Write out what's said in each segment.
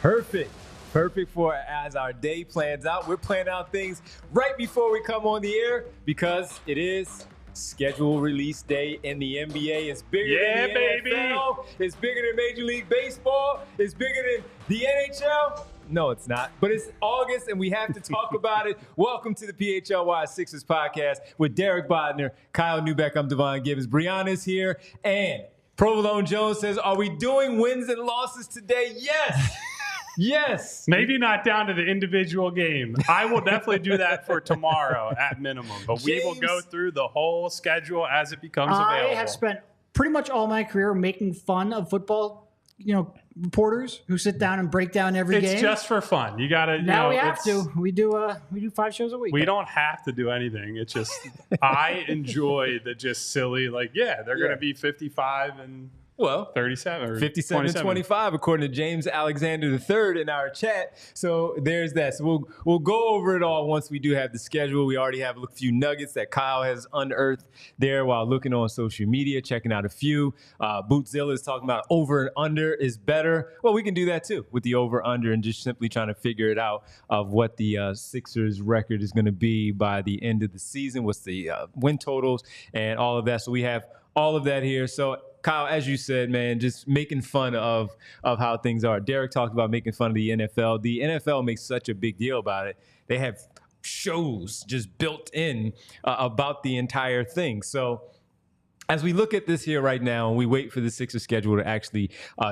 Perfect. Perfect for as our day plans out. We're planning out things right before we come on the air because it is schedule release day in the NBA. It's bigger than the NFL. It's bigger than Major League Baseball. It's bigger than the NHL. No, it's not. But it's August, and we have to talk about it. Welcome to the PHLY Sixers podcast with Derek Bodner, Kyle Neubeck. I'm Devon Givens. Brianna's here, and Provolone Jones says, are we doing wins and losses today? Yes. Yes. Maybe not down to the individual game. I will definitely do that for tomorrow at minimum. But we will go through the whole schedule as it becomes available. I have spent pretty much all my career making fun of football, reporters who sit down and break down every game. It's just for fun. You got to. Now we have to. We do 5 shows a week. We don't have to do anything. It's just I enjoy the just silly they're going to be 55 and. 37 or 57 and 25, according to James Alexander III in our chat. So there's that. So we'll go over it all once we do have the schedule. We already have a few nuggets that Kyle has unearthed there while looking on social media, checking out a few. Bootzilla is talking about over and under is better. Well, we can do that too with the over under and just simply trying to figure it out of what the Sixers record is going to be by the end of the season. What's the win totals and all of that. So we have all of that here. So Kyle, as you said, man, just making fun of how things are. Derek talked about making fun of the NFL. The NFL makes such a big deal about it. They have shows just built in about the entire thing. So as we look at this here right now and we wait for the Sixers schedule to actually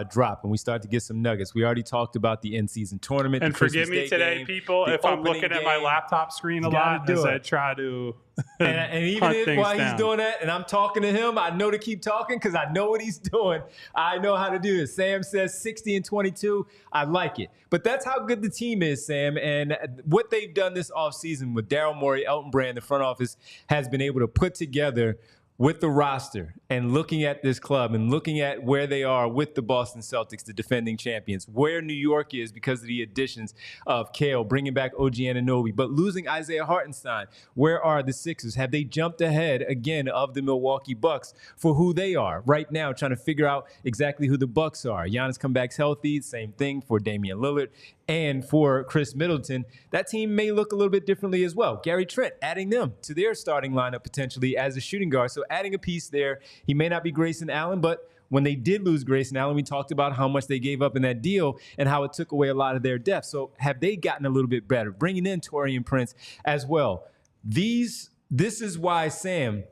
drop and we start to get some nuggets, we already talked about the in-season tournament. And forgive me today, people, if I'm looking at my laptop screen a lot as I try to and even while he's doing that and I'm talking to him, I know to keep talking because I know what he's doing. I know how to do this. Sam says 60 and 22. I like it. But that's how good the team is, Sam. And what they've done this offseason with Daryl Morey, Elton Brand, the front office has been able to put together with the roster and looking at this club and looking at where they are with the Boston Celtics, the defending champions, where New York is because of the additions of Kale, bringing back OG Anunoby, but losing Isaiah Hartenstein. Where are the Sixers? Have they jumped ahead again of the Milwaukee Bucks for who they are right now, trying to figure out exactly who the Bucks are? Giannis comes back healthy, same thing for Damian Lillard. And for Chris Middleton, that team may look a little bit differently as well. Gary Trent, adding them to their starting lineup potentially as a shooting guard. So adding a piece there. He may not be Grayson Allen, but when they did lose Grayson Allen, we talked about how much they gave up in that deal and how it took away a lot of their depth. So have they gotten a little bit better? Bringing in Taurean Prince as well. This is why Sam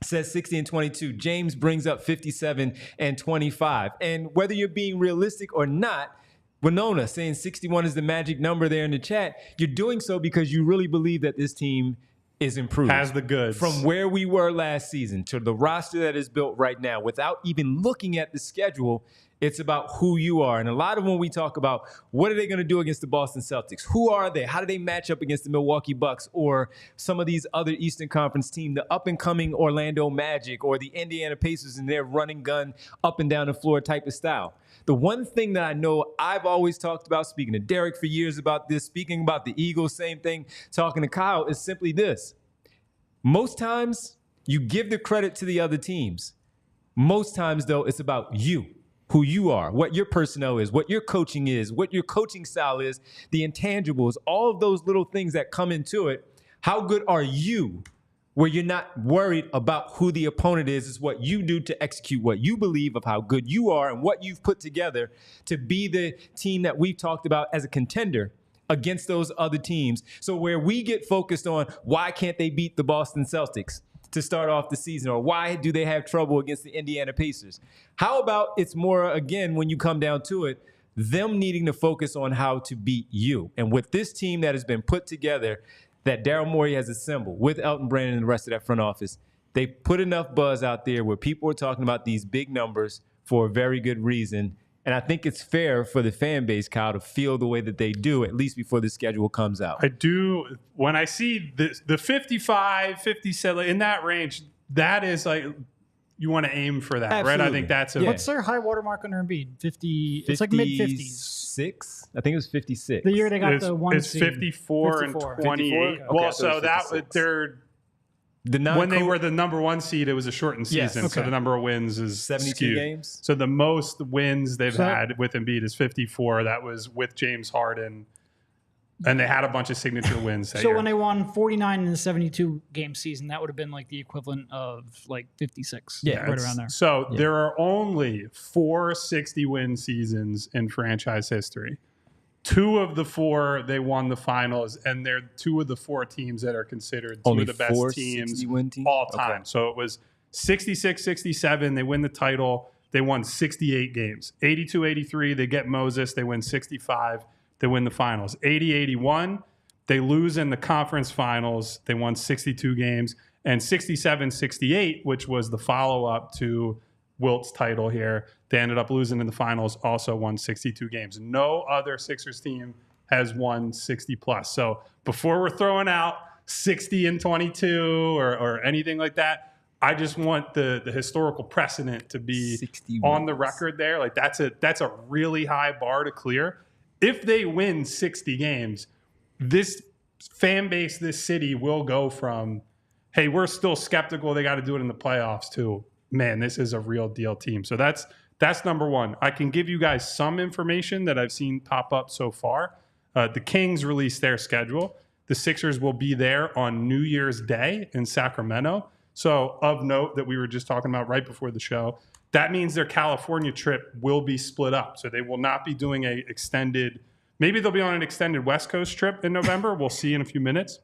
says 60 and 22. James brings up 57 and 25. And whether you're being realistic or not, Winona saying 61 is the magic number there in the chat. You're doing so because you really believe that this team is improved. Has the goods. From where we were last season to the roster that is built right now, without even looking at the schedule, it's about who you are. And a lot of when we talk about what are they going to do against the Boston Celtics, who are they? How do they match up against the Milwaukee Bucks or some of these other Eastern Conference teams, the up-and-coming Orlando Magic or the Indiana Pacers in their running gun, up and down the floor type of style. The one thing that I know I've always talked about, speaking to Derek for years about this, speaking about the Eagles, same thing, talking to Kyle, is simply this. Most times, you give the credit to the other teams. Most times, though, it's about you, who you are, what your personnel is, what your coaching is, what your coaching style is, the intangibles, all of those little things that come into it. How good are you? Where you're not worried about who the opponent is what you do to execute what you believe of how good you are and what you've put together to be the team that we've talked about as a contender against those other teams. So where we get focused on why can't they beat the Boston Celtics to start off the season, or why do they have trouble against the Indiana Pacers? How about it's more, again, when you come down to it, them needing to focus on how to beat you. And with this team that has been put together, that Daryl Morey has assembled with Elton Brand and the rest of that front office, they put enough buzz out there where people are talking about these big numbers for a very good reason. And I think it's fair for the fan base, Kyle, to feel the way that they do, at least before the schedule comes out. I do. When I see the 55, 57, in that range, that is like, you want to aim for that, Absolutely. Right? I think that's What's their high watermark under Embiid? 50. It's like mid-50s. 56? I think it was 56. The year they got the one It's seed. 54 and 28. 54? Okay, Well, so so that 56. they're When they were the number 1 seed, it was a shortened season, so the number of wins is 72 skewed. games. So the most wins they've had with Embiid is 54. That was with James Harden, and they had a bunch of signature wins. So when they won 49 in the 72 game season, that would have been like the equivalent of like 56. Yeah, right around there. So there are only 4 60-win seasons in franchise history. 2 of the 4 they won the finals, and they're 2 of the 4 teams that are considered 2 of the best teams all time. Okay. So it was 66-67, they win the title, they won 68 games. 82-83, they get Moses, they win 65, they win the finals. 80-81, they lose in the conference finals, they won 62 games. And 67-68, which was the follow-up to Wilt's title here, they ended up losing in the finals, also won 62 games. No other Sixers team has won 60 plus. So before we're throwing out 60-22 or anything like that, I just want the historical precedent to be on the record there. Like that's a really high bar to clear. If they win 60 games, this fan base, this city will go from, hey, we're still skeptical, they got to do it in the playoffs too. Man, this is a real deal team. So that's number 1. I can give you guys some information that I've seen pop up so far. The Kings released their schedule. The Sixers will be there on New Year's Day in Sacramento. So of note that we were just talking about right before the show, that means their California trip will be split up. So they will not be doing a extended, maybe they'll be on an extended West Coast trip in November. We'll see in a few minutes.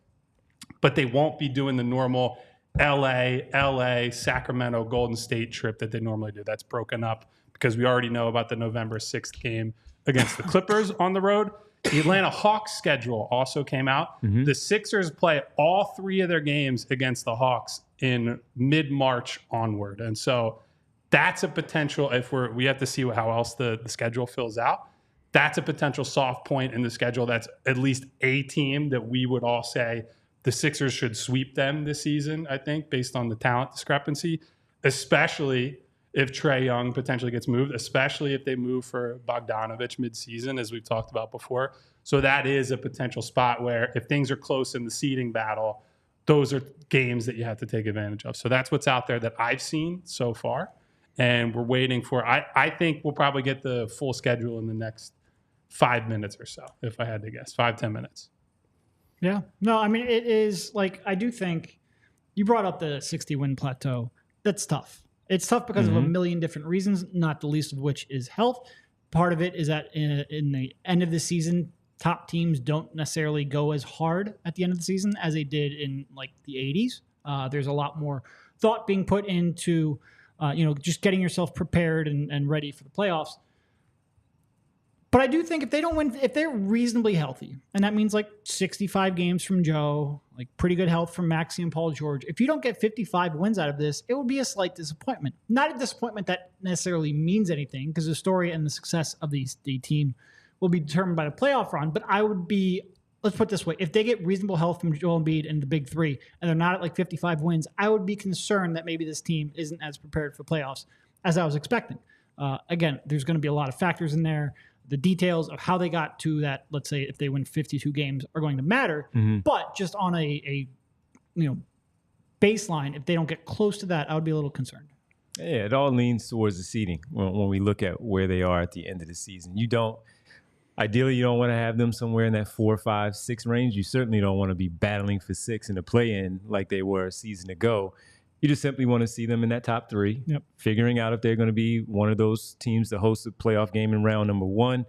But they won't be doing the normal LA, Sacramento, Golden State trip that they normally do. That's broken up because we already know about the November 6th game against the Clippers on the road. The Atlanta Hawks schedule also came out. Mm-hmm. The Sixers play all 3 of their games against the Hawks in mid-March onward. And so that's a potential, if we have to see how else the schedule fills out. That's a potential soft point in the schedule. That's at least a team that we would all say the Sixers should sweep them this season, I think, based on the talent discrepancy, especially if Trae Young potentially gets moved, especially if they move for Bogdanovich midseason, as we've talked about before. So that is a potential spot where if things are close in the seeding battle, those are games that you have to take advantage of. So that's what's out there that I've seen so far. And we're waiting for, I think we'll probably get the full schedule in the next 5 minutes or so, if I had to guess, 5-10 minutes. Yeah. No, I mean, it is like, I do think you brought up the 60-win plateau. That's tough. It's tough because of a million different reasons, not the least of which is health. Part of it is that in the end of the season, top teams don't necessarily go as hard at the end of the season as they did in like the 80s. There's a lot more thought being put into, just getting yourself prepared and ready for the playoffs. But I do think if they don't win, if they're reasonably healthy, and that means like 65 games from Joe, like pretty good health from Maxey and Paul George, if you don't get 55 wins out of this, it would be a slight disappointment. Not a disappointment that necessarily means anything, because the story and the success of the team will be determined by the playoff run. But I would be, let's put it this way, if they get reasonable health from Joel Embiid and the big 3, and they're not at like 55 wins, I would be concerned that maybe this team isn't as prepared for playoffs as I was expecting. Again, there's going to be a lot of factors in there. The details of how they got to that, let's say if they win 52 games, are going to matter. Mm-hmm. But just on a baseline, if they don't get close to that, I would be a little concerned. Yeah, it all leans towards the seeding when we look at where they are at the end of the season. Ideally, you don't want to have them somewhere in that 4, 5, 6 range. You certainly don't want to be battling for 6 in the play-in like they were a season ago. You just simply want to see them in that top 3, figuring out if they're going to be one of those teams to host a playoff game in round number 1.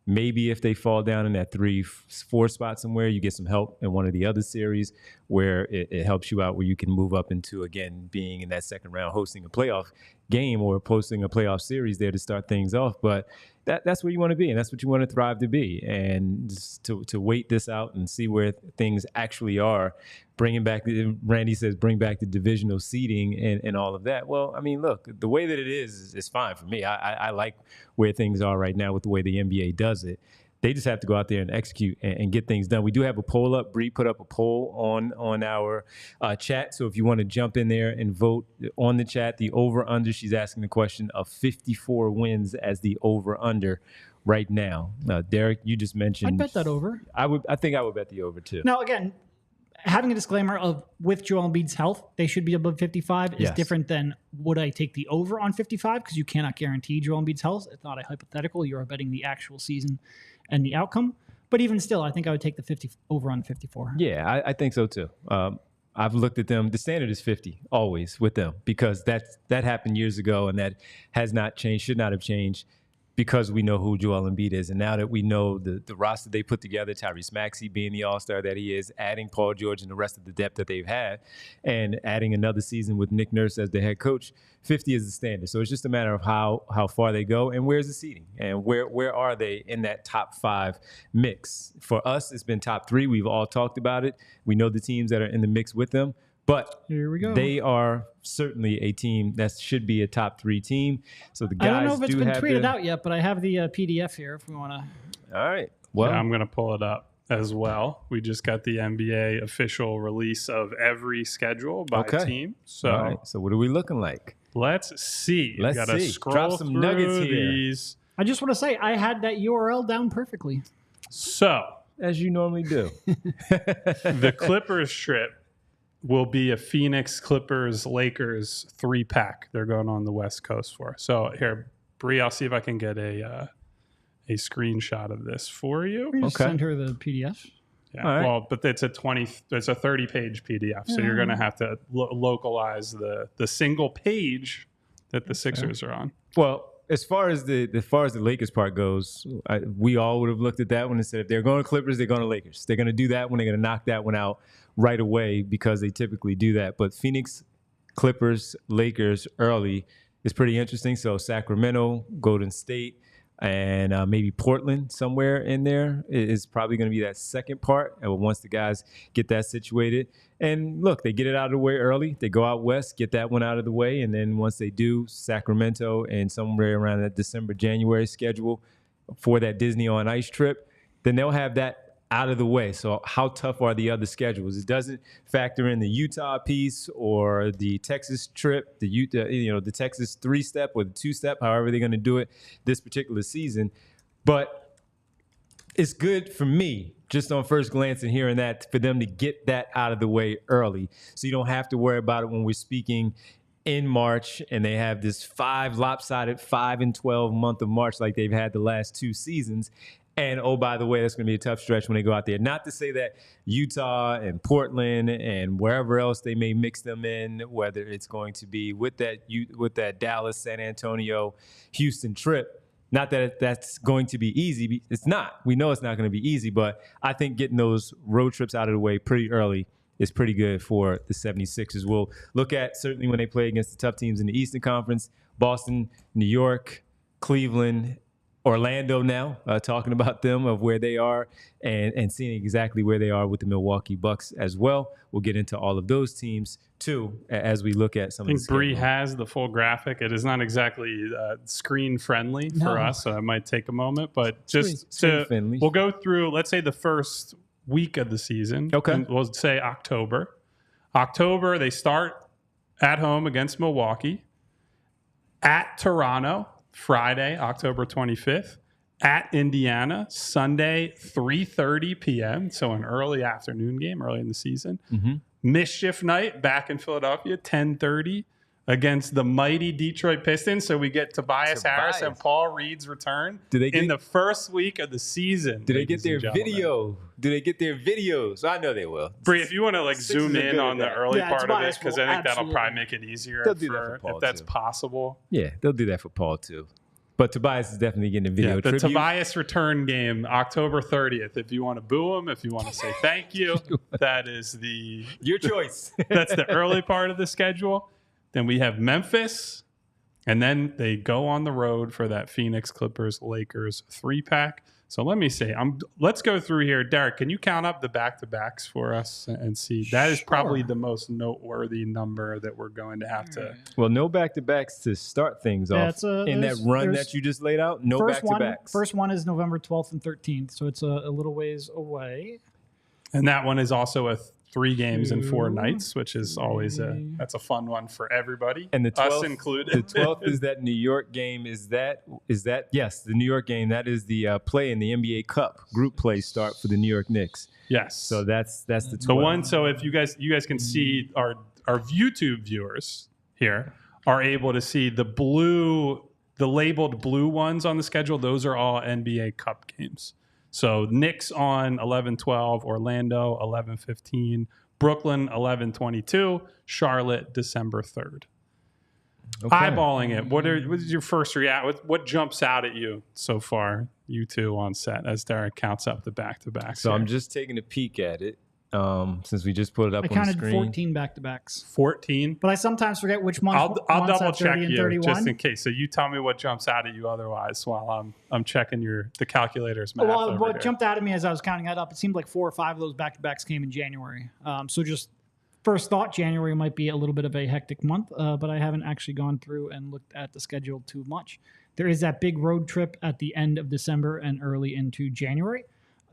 Maybe if they fall down in that 3, 4 spot somewhere, you get some help in one of the other series where it helps you out, where you can move up into, again, being in that second round, hosting a playoff game or posting a playoff series there to start things off. But that's where you want to be, and that's what you want to thrive to be. And just to wait this out and see where things actually are, Randy says, bring back the divisional seeding and all of that. Well, I mean, look, the way that it is fine for me. I like where things are right now with the way the NBA does it. They just have to go out there and execute and get things done. We do have a poll up. Bree put up a poll on our chat. So if you want to jump in there and vote on the chat, the over-under, she's asking the question of 54 wins as the over-under right now. Derek, you just mentioned. I'd bet that over. I think I would bet the over too. Now, again, having a disclaimer of with Joel Embiid's health, they should be above 55 is different than would I take the over on 55 because you cannot guarantee Joel Embiid's health. It's not a hypothetical. You are betting the actual season and the outcome. But even still, I think I would take the 50 over on 54. Yeah, I think so too. I've looked at them. The standard is 50 always with them because that happened years ago and that has not changed, should not have changed because we know who Joel Embiid is. And now that we know the roster they put together, Tyrese Maxey being the all-star that he is, adding Paul George and the rest of the depth that they've had, and adding another season with Nick Nurse as the head coach, 50 is the standard. So it's just a matter of how far they go and where's the seating and where are they in that top 5 mix. For us, it's been top 3. We've all talked about it. We know the teams that are in the mix with them. But here we go. They are certainly a team that should be a top 3 team. So the guys I don't know if it's do been have tweeted out yet, but I have the PDF here if we want to. All right. Well, yeah, I'm going to pull it up as well. We just got the NBA official release of every schedule by team. So, all right. So what are we looking like? Let's see. Let's gotta see. Scroll Drop some through nuggets here. these. I just want to say I had that URL down perfectly. So, as you normally do, the Clippers trip will be a Phoenix Clippers Lakers 3-pack. They're going on the West Coast for. So here, Bree, I'll see if I can get a screenshot of this for you. We just send her the PDF. Yeah. Right. Well, but it's a 30-page PDF, so you're going to have to localize the single page that the Sixers are on. Well, as far as the Lakers part goes, we all would have looked at that one and said, if they're going to Clippers, they're going to Lakers. They're going to do that one. They're going to knock that one out right away because they typically do that. But Phoenix, Clippers, Lakers early is pretty interesting. So Sacramento, Golden State, and maybe Portland somewhere in there is probably going to be that second part. And once the guys get that situated, and look, they get it out of the way early. They go out west, get that one out of the way, and then once they do, Sacramento and somewhere around that December, January schedule for that Disney on Ice trip, then they'll have that out of the way. So how tough are the other schedules? It doesn't factor in the Utah piece or the Texas trip, the Texas 3-step or the 2-step, however they're going to do it this particular season. But it's good for me, just on first glance and hearing that, for them to get that out of the way early. So you don't have to worry about it when we're speaking in March and they have this lopsided 5-12 month of March like they've had the last 2 seasons. And, oh, by the way, that's going to be a tough stretch when they go out there. Not to say that Utah and Portland and wherever else they may mix them in, whether it's going to be with that Dallas, San Antonio, Houston trip, not that that's going to be easy. It's not. We know it's not going to be easy, but I think getting those road trips out of the way pretty early is pretty good for the 76ers. We'll look at, certainly when they play against the tough teams in the Eastern Conference, Boston, New York, Cleveland, Orlando now, talking about them, of where they are and seeing exactly where they are with the Milwaukee Bucks as well. We'll get into all of those teams, too, as we look at some of the I think Bree has the full graphic. It is not exactly screen-friendly for us, so it might take a moment. But just we'll go through, let's say, the first week of the season. Okay. We'll say October. October, they start at home against Milwaukee, at Toronto, Friday, October 25th, at Indiana, Sunday, 3:30 p.m., so an early afternoon game, early in the season. Mm-hmm. Mischief night back in Philadelphia, 10:30 against the mighty Detroit Pistons. So we get Tobias Harris and Paul Reed's return in the first week of the season. Do they get their video? Do they get their videos? I know they will. Bree, if you want to zoom in on the early part of it, because I think that'll probably make it easier if that's possible. Yeah, they'll do that for Paul too. But Tobias is definitely getting a video tribute. The Tobias return game, October 30th. If you want to boo him, if you want to say thank you, that is your choice. That's the early part of the schedule. Then we have Memphis, and then they go on the road for that Phoenix Clippers Lakers 3-pack. So let me see. Let's go through here. Derek, can you count up the back-to-backs for us and see? That is probably the most noteworthy number that we're going to have to. Well, no back-to-backs to start things off. In that run that you just laid out, no back-to-backs. First one is November 12th and 13th, so it's a little ways away. And that one is also a 3 games in 4 nights, which is always that's a fun one for everybody, and the 12th, us included. The 12th is that New York game. Is that yes, the New York game. That is the play in the NBA Cup group play start for the New York Knicks. Yes. So that's the 12th. The one. So if you guys can see our YouTube viewers here are able to see the labeled blue ones on the schedule. Those are all NBA Cup games. So Knicks on 11-12, Orlando 11-15, Brooklyn 11-22, Charlotte December 3rd. Okay. Eyeballing it, what is your first reaction? What jumps out at you so far, you two on set, as Derek counts up the back-to-backs? So I'm just taking a peek at it. Since we just put it up on the screen. I counted 14 back-to-backs. 14? But I sometimes forget which month. I'll double check you just in case. So you tell me what jumps out at you otherwise while I'm checking the calculator's math. Well, what here. jumped out at me as I was counting that up, it seemed like 4 or 5 of those back-to-backs came in January. So just first thought, January might be a little bit of a hectic month, but I haven't actually gone through and looked at the schedule too much. There is that big road trip at the end of December and early into January.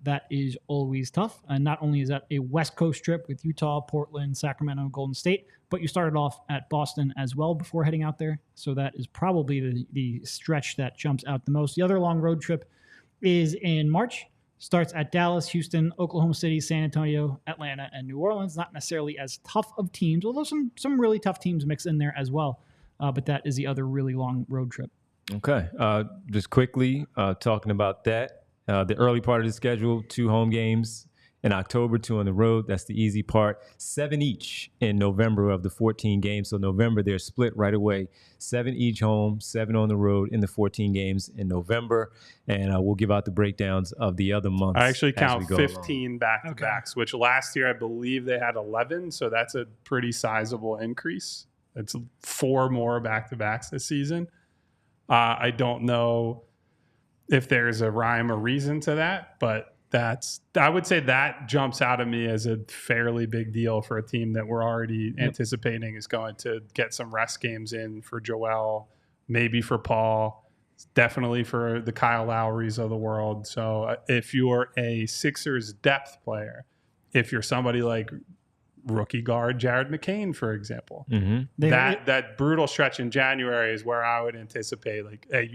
That is always tough. And not only is that a West Coast trip with Utah, Portland, Sacramento, Golden State, but you started off at Boston as well before heading out there. So that is probably the stretch that jumps out the most. The other long road trip is in March. Starts at Dallas, Houston, Oklahoma City, San Antonio, Atlanta, and New Orleans. Not necessarily as tough of teams, although some really tough teams mix in there as well. But that is the other really long road trip. Okay. Just quickly talking about that. The early part of the schedule, 2 home games in October, 2 on the road. That's the easy part. 7 each in November of the 14 games. So November, they're split right away. 7 each home, 7 on the road in the 14 games in November. And we'll give out the breakdowns of the other months. I actually count 15 back-to-backs, which last year I believe they had 11. So that's a pretty sizable increase. It's 4 more back-to-backs this season. I don't know if there's a rhyme or reason to that, but I would say that jumps out at me as a fairly big deal for a team that we're already anticipating is going to get some rest games in for Joel, maybe for Paul, definitely for the Kyle Lowrys of the world. So if you're a Sixers depth player, if you're somebody like rookie guard Jared McCain, for example, that brutal stretch in January is where I would anticipate, like, hey,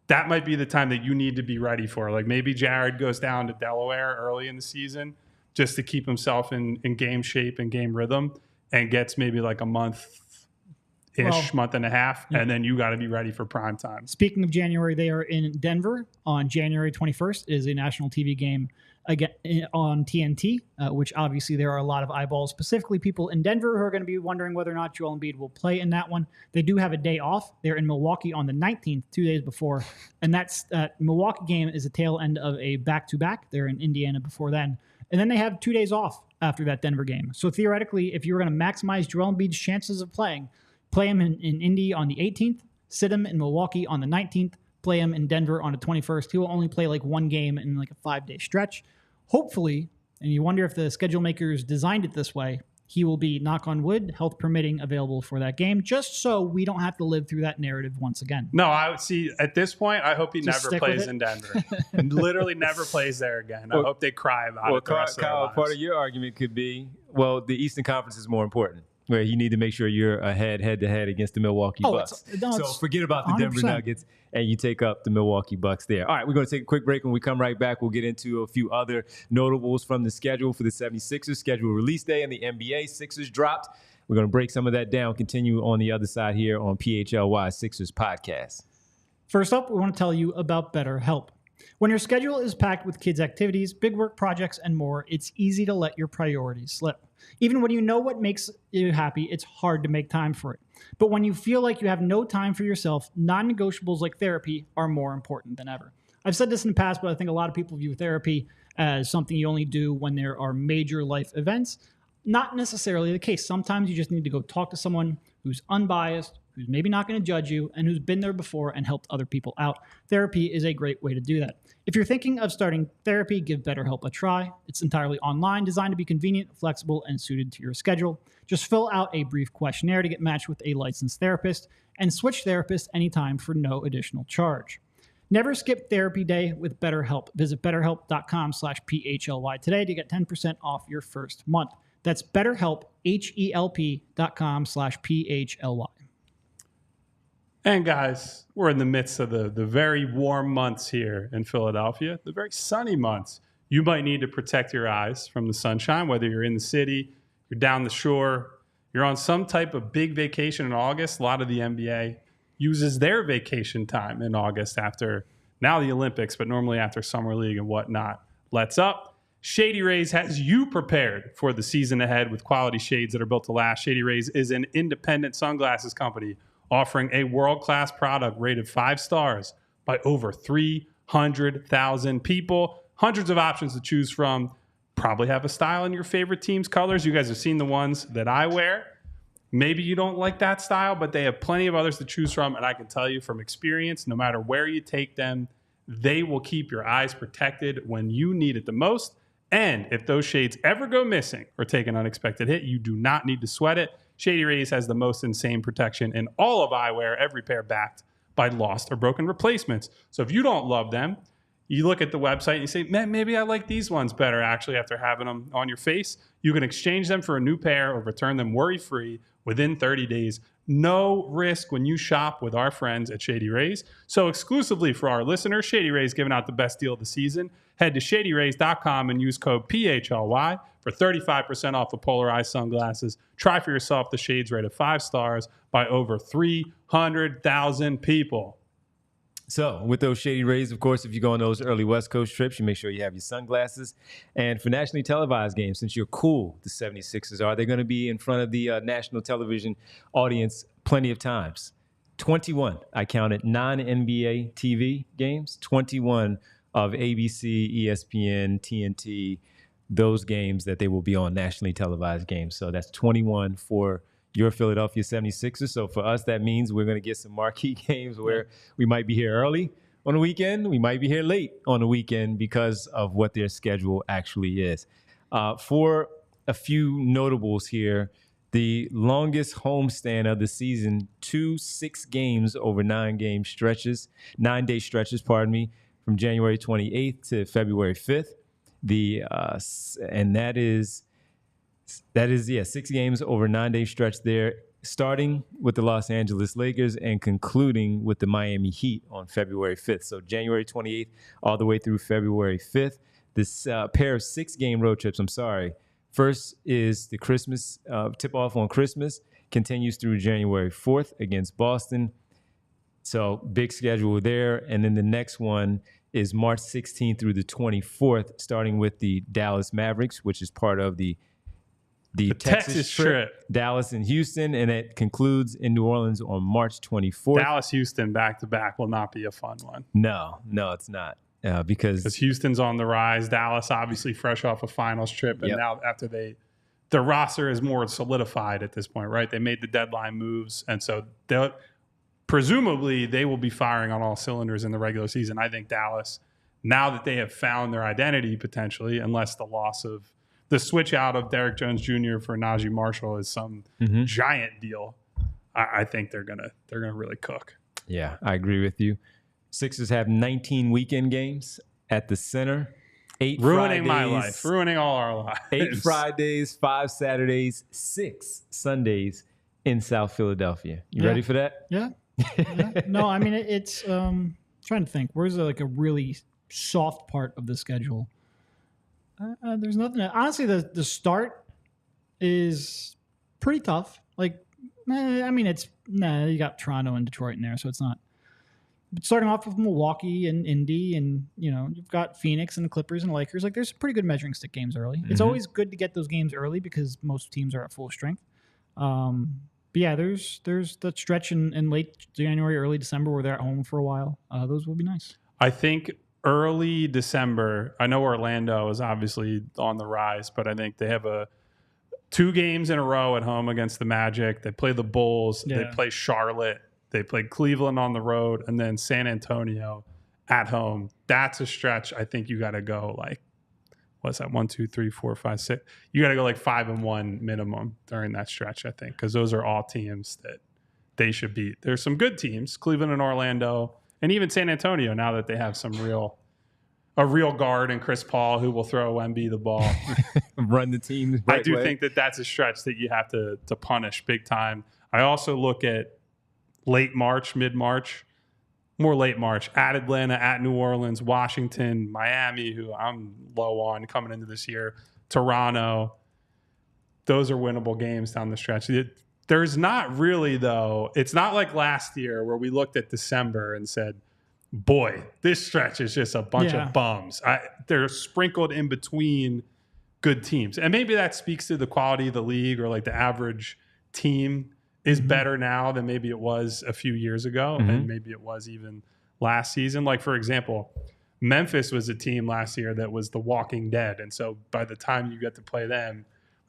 that might be the time that you need to be ready for. Like maybe Jared goes down to Delaware early in the season just to keep himself in game shape and game rhythm, and gets maybe like a month-ish, month and a half, and then you got to be ready for prime time. Speaking of January, they are in Denver on January 21st. It is a national TV game again on TNT, which obviously there are a lot of eyeballs, specifically people in Denver who are going to be wondering whether or not Joel Embiid will play in that one. They do have a day off. They're in Milwaukee on the 19th, 2 days before. And that's Milwaukee game is the tail end of a back-to-back. They're in Indiana before then. And then they have 2 days off after that Denver game. So theoretically, if you're going to maximize Joel Embiid's chances of playing, play him in Indy on the 18th, sit him in Milwaukee on the 19th, play him in Denver on the 21st. He will only play like 1 game in like a 5-day stretch. Hopefully, and you wonder if the schedule makers designed it this way, he will be, knock on wood, health permitting, available for that game, just so we don't have to live through that narrative once again. No, I would see at this point, I hope he never plays in Denver. Literally never plays there again. I hope they cry about it. Kyle, part of your argument could be, well, the Eastern Conference is more important, where you need to make sure you're ahead, head-to-head against the Milwaukee Bucks. So forget about the 100%. Denver Nuggets, and you take up the Milwaukee Bucks there. All right, we're going to take a quick break. When we come right back, we'll get into a few other notables from the schedule for the 76ers, schedule release day, and the NBA. Sixers dropped. We're going to break some of that down, continue on the other side here on PHLY Sixers podcast. First up, we want to tell you about BetterHelp. When your schedule is packed with kids' activities, big work projects, and more, it's easy to let your priorities slip. Even when you know what makes you happy, it's hard to make time for it. But when you feel like you have no time for yourself, non-negotiables like therapy are more important than ever. I've said this in the past, but I think a lot of people view therapy as something you only do when there are major life events. Not necessarily the case. Sometimes you just need to go talk to someone who's unbiased, who's maybe not going to judge you, and who's been there before and helped other people out. Therapy is a great way to do that. If you're thinking of starting therapy, give BetterHelp a try. It's entirely online, designed to be convenient, flexible, and suited to your schedule. Just fill out a brief questionnaire to get matched with a licensed therapist, and switch therapists anytime for no additional charge. Never skip therapy day with BetterHelp. Visit betterhelp.com/PHLY today to get 10% off your first month. That's BetterHelp, HELP.com/PHLY. And guys, we're in the midst of the very warm months here in Philadelphia, the very sunny months. You might need to protect your eyes from the sunshine, whether you're in the city, you're down the shore, you're on some type of big vacation in August. A lot of the NBA uses their vacation time in August after now the Olympics, but normally after Summer League and whatnot lets up. Shady Rays has you prepared for the season ahead with quality shades that are built to last. Shady Rays is an independent sunglasses company offering a world-class product rated 5 stars by over 300,000 people. Hundreds of options to choose from. Probably have a style in your favorite team's colors. You guys have seen the ones that I wear. Maybe you don't like that style, but they have plenty of others to choose from. And I can tell you from experience, no matter where you take them, they will keep your eyes protected when you need it the most. And if those shades ever go missing or take an unexpected hit, you do not need to sweat it. Shady Rays has the most insane protection in all of eyewear, every pair backed by lost or broken replacements. So if you don't love them, you look at the website and you say, man, maybe I like these ones better actually after having them on your face. You can exchange them for a new pair or return them worry-free within 30 days. No risk when you shop with our friends at Shady Rays. So exclusively for our listeners, Shady Rays giving out the best deal of the season. Head to shadyrays.com and use code PHLY for 35% off of polarized sunglasses. Try for yourself the shades rated 5 stars by over 300,000 people. So with those Shady Rays, of course, if you go on those early West Coast trips, you make sure you have your sunglasses. And for nationally televised games, since you're cool, the 76ers are, they're going to be in front of the national television audience plenty of times. 21, I counted non-NBA TV games, 21 of ABC, ESPN, TNT, those games that they will be on nationally televised games. So that's 21 for your Philadelphia 76ers. So for us, that means we're going to get some marquee games where we might be here early on the weekend. We might be here late on the weekend because of what their schedule actually is. For a few notables here, the longest homestand of the season, 2 6 games over 9-day stretches, from January 28th to February 5th. And that is 6 games over 9-day stretch there, starting with the Los Angeles Lakers and concluding with the Miami Heat on February 5th. So January 28th all the way through February 5th. This pair of 6-game road trips, First is the Christmas tip-off on Christmas, continues through January 4th against Boston. So big schedule there. And then the next one is March 16th through the 24th, starting with the Dallas Mavericks, which is part of the Texas trip, Dallas and Houston, and it concludes in New Orleans on March 24th. Dallas-Houston back-to-back will not be a fun one. No, it's not. Because Houston's on the rise. Dallas, obviously, fresh off a finals trip. And now after their roster is more solidified at this point, right? They made the deadline moves. And so presumably they will be firing on all cylinders in the regular season. I think Dallas, now that they have found their identity potentially, unless the loss of the switch out of Derrick Jones Jr. for Najee Marshall is some giant deal, I think they're gonna really cook. Yeah, I agree with you. Sixers have 19 weekend games at the center. 8 ruining Fridays, my life, ruining all our lives. 8 Fridays, 5 Saturdays, 6 Sundays in South Philadelphia. You ready for that? Yeah. No, I mean, it's trying to think. Where's a really soft part of the schedule? There's nothing. Honestly, the start is pretty tough. You got Toronto and Detroit in there, so it's not. But starting off with Milwaukee and Indy, and you've got Phoenix and the Clippers and Lakers. There's pretty good measuring stick games early. It's always good to get those games early because most teams are at full strength. But yeah, there's the stretch in late January, early December where they're at home for a while. Those will be nice. I think early December, I know Orlando is obviously on the rise, but I think they have 2 games in a row at home against the Magic. They play the Bulls. Yeah. They play Charlotte. They play Cleveland on the road, and then San Antonio at home. That's a stretch. I think you got to go what's that? 1, 2, 3, 4, 5, 6. You got to go 5-1 minimum during that stretch, I think, because those are all teams that they should beat. There's some good teams, Cleveland and Orlando, and even San Antonio, now that they have some real a real guard in Chris Paul who will throw Embiid the ball. Run the team the right I do way. think that that's a stretch that you have to punish big time. I also look at late March, mid-March, more late March, at Atlanta, at New Orleans, Washington, Miami, who I'm low on coming into this year, Toronto. Those are winnable games down the stretch. There's not really, though. It's not like last year where we looked at December and said, boy, this stretch is just a bunch of bums. They're sprinkled in between good teams. And maybe that speaks to the quality of the league, or like the average team is better now than maybe it was a few years ago, and maybe it was even last season. Like, for example, Memphis was a team last year that was the walking dead. And so by the time you get to play them,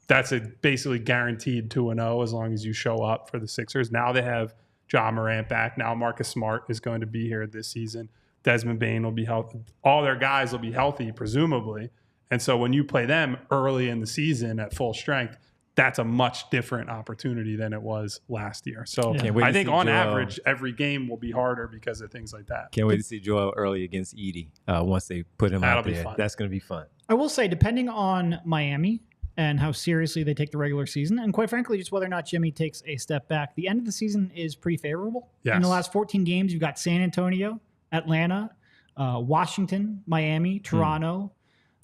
that's a basically guaranteed 2-0 as long as you show up for the Sixers. Now they have Ja Morant back. Now Marcus Smart is going to be here this season. Desmond Bane will be healthy. All their guys will be healthy, presumably. And so when you play them early in the season at full strength, that's a much different opportunity than it was last year. So I think on average, every game will be harder because of things like that. Can't wait to see Joel early against Edey once they put him out there. That's going to be fun. I will say, depending on Miami and how seriously they take the regular season, and quite frankly, just whether or not Jimmy takes a step back, the end of the season is pretty favorable. Yes. In the last 14 games, you've got San Antonio, Atlanta, Washington, Miami, Toronto,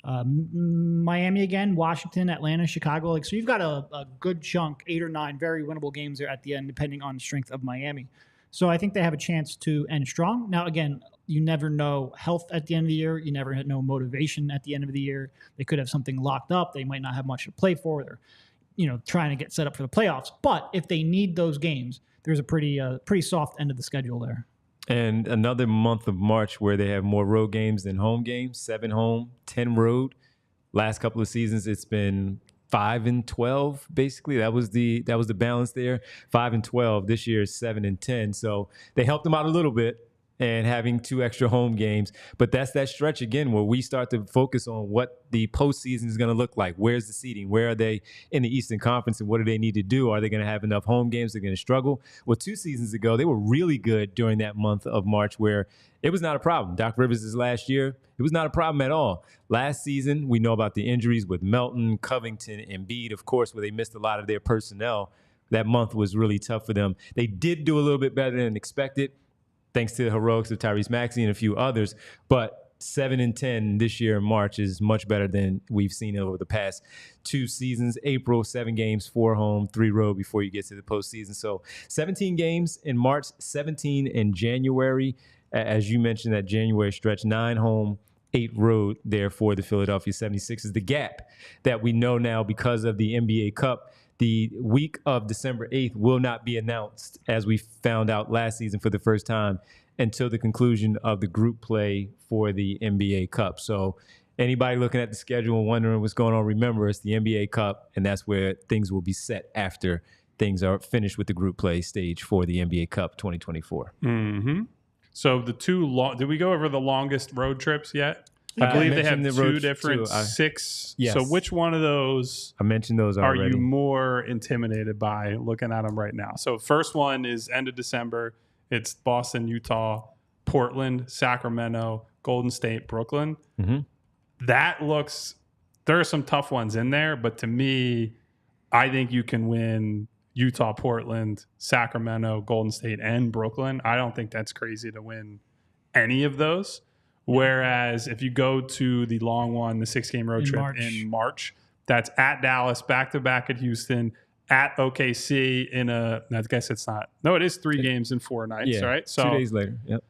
Miami again, Washington, Atlanta, Chicago. Like, so you've got a good chunk, 8 or 9 very winnable games there at the end, depending on the strength of Miami. So I think they have a chance to end strong. Now, again, you never know health at the end of the year. You never know motivation at the end of the year. They could have something locked up. They might not have much to play for. They're, trying to get set up for the playoffs. But if they need those games, there's a pretty soft end of the schedule there. And another month of March where they have more road games than home games. 7 home, 10 road. Last couple of seasons, it's been 5 and 12. Basically, that was the balance there. 5 and 12. This year is 7 and 10. So they helped them out a little bit, and having 2 extra home games. But that's that stretch again where we start to focus on what the postseason is going to look like. Where's the seeding? Where are they in the Eastern Conference, and what do they need to do? Are they going to have enough home games? They're going to struggle. Well, 2 seasons ago, they were really good during that month of March where it was not a problem. Doc Rivers' last year, it was not a problem at all. Last season, we know about the injuries with Melton, Covington, Embiid, of course, where they missed a lot of their personnel. That month was really tough for them. They did do a little bit better than expected, thanks to the heroics of Tyrese Maxey and a few others. But 7 and 10 this year in March is much better than we've seen over the past 2 seasons. April, 7 games, 4 home, 3 road before you get to the postseason. So 17 games in March, 17 in January. As you mentioned, that January stretch, 9 home, 8 road there for the Philadelphia 76ers. The gap that we know now because of the NBA Cup, the week of December 8th will not be announced, as we found out last season for the first time, until the conclusion of the group play for the NBA Cup. So anybody looking at the schedule and wondering what's going on, remember it's the NBA Cup, and that's where things will be set after things are finished with the group play stage for the NBA Cup 2024. Mm-hmm. So the 2 did we go over the longest road trips yet? I believe they have 2 different 6. Yes. So which one of those I mentioned those already. Are you more intimidated by looking at them right now? So first one is end of December. It's Boston, Utah, Portland, Sacramento, Golden State, Brooklyn. Mm-hmm. There are some tough ones in there, but to me, I think you can win Utah, Portland, Sacramento, Golden State, and Brooklyn. I don't think that's crazy to win any of those. Whereas if you go to the long one, the 6-game road trip in March, that's at Dallas, back-to-back at Houston, at OKC I guess it's not. No, it is 3 games in 4 nights, right? So 2 days later, yep.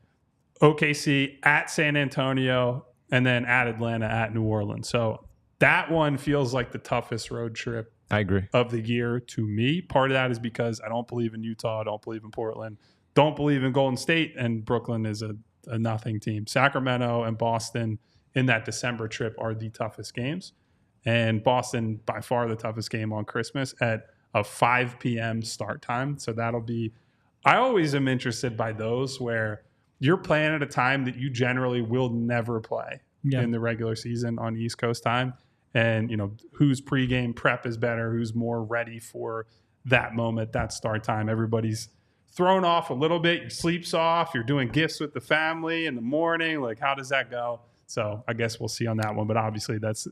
OKC, at San Antonio, and then at Atlanta, at New Orleans. So that one feels like the toughest road trip I agree. of the year to me. Part of that is because I don't believe in Utah, I don't believe in Portland, don't believe in Golden State, and Brooklyn is a nothing team. Sacramento and Boston in that December trip are the toughest games. And Boston, by far the toughest game on Christmas at a 5 p.m. start time. So that'll be, I always am interested by those where you're playing at a time that you generally will never play in the regular season on East Coast time. And, whose pregame prep is better, who's more ready for that moment, that start time. Everybody's thrown off a little bit, your sleep's off, you're doing gifts with the family in the morning. Like, how does that go? So I guess we'll see on that one. But obviously that's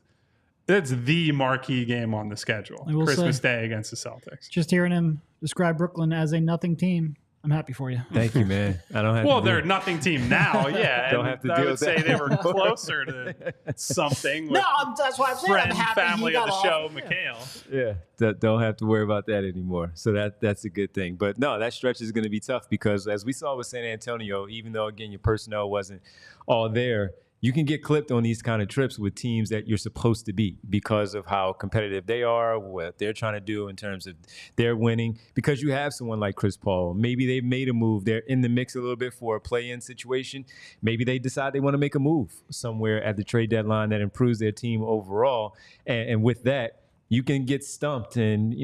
the marquee game on the schedule. Christmas Day against the Celtics. Just hearing him describe Brooklyn as a nothing team, I'm happy for you. Thank you, man. I don't have. Well, they're a nothing team now. Yeah, don't have to deal I would with say that. they were closer to something. With that's why I'm saying friend, I'm happy family he of got the off. show, Mikhail. Yeah, don't have to worry about that anymore. So that's a good thing. But no, that stretch is going to be tough because as we saw with San Antonio, even though again your personnel wasn't all there, you can get clipped on these kind of trips with teams that you're supposed to beat because of how competitive they are, what they're trying to do in terms of their winning. Because you have someone like Chris Paul. Maybe they've made a move. They're in the mix a little bit for a play-in situation. Maybe they decide they want to make a move somewhere at the trade deadline that improves their team overall. And with that, you can get stumped and,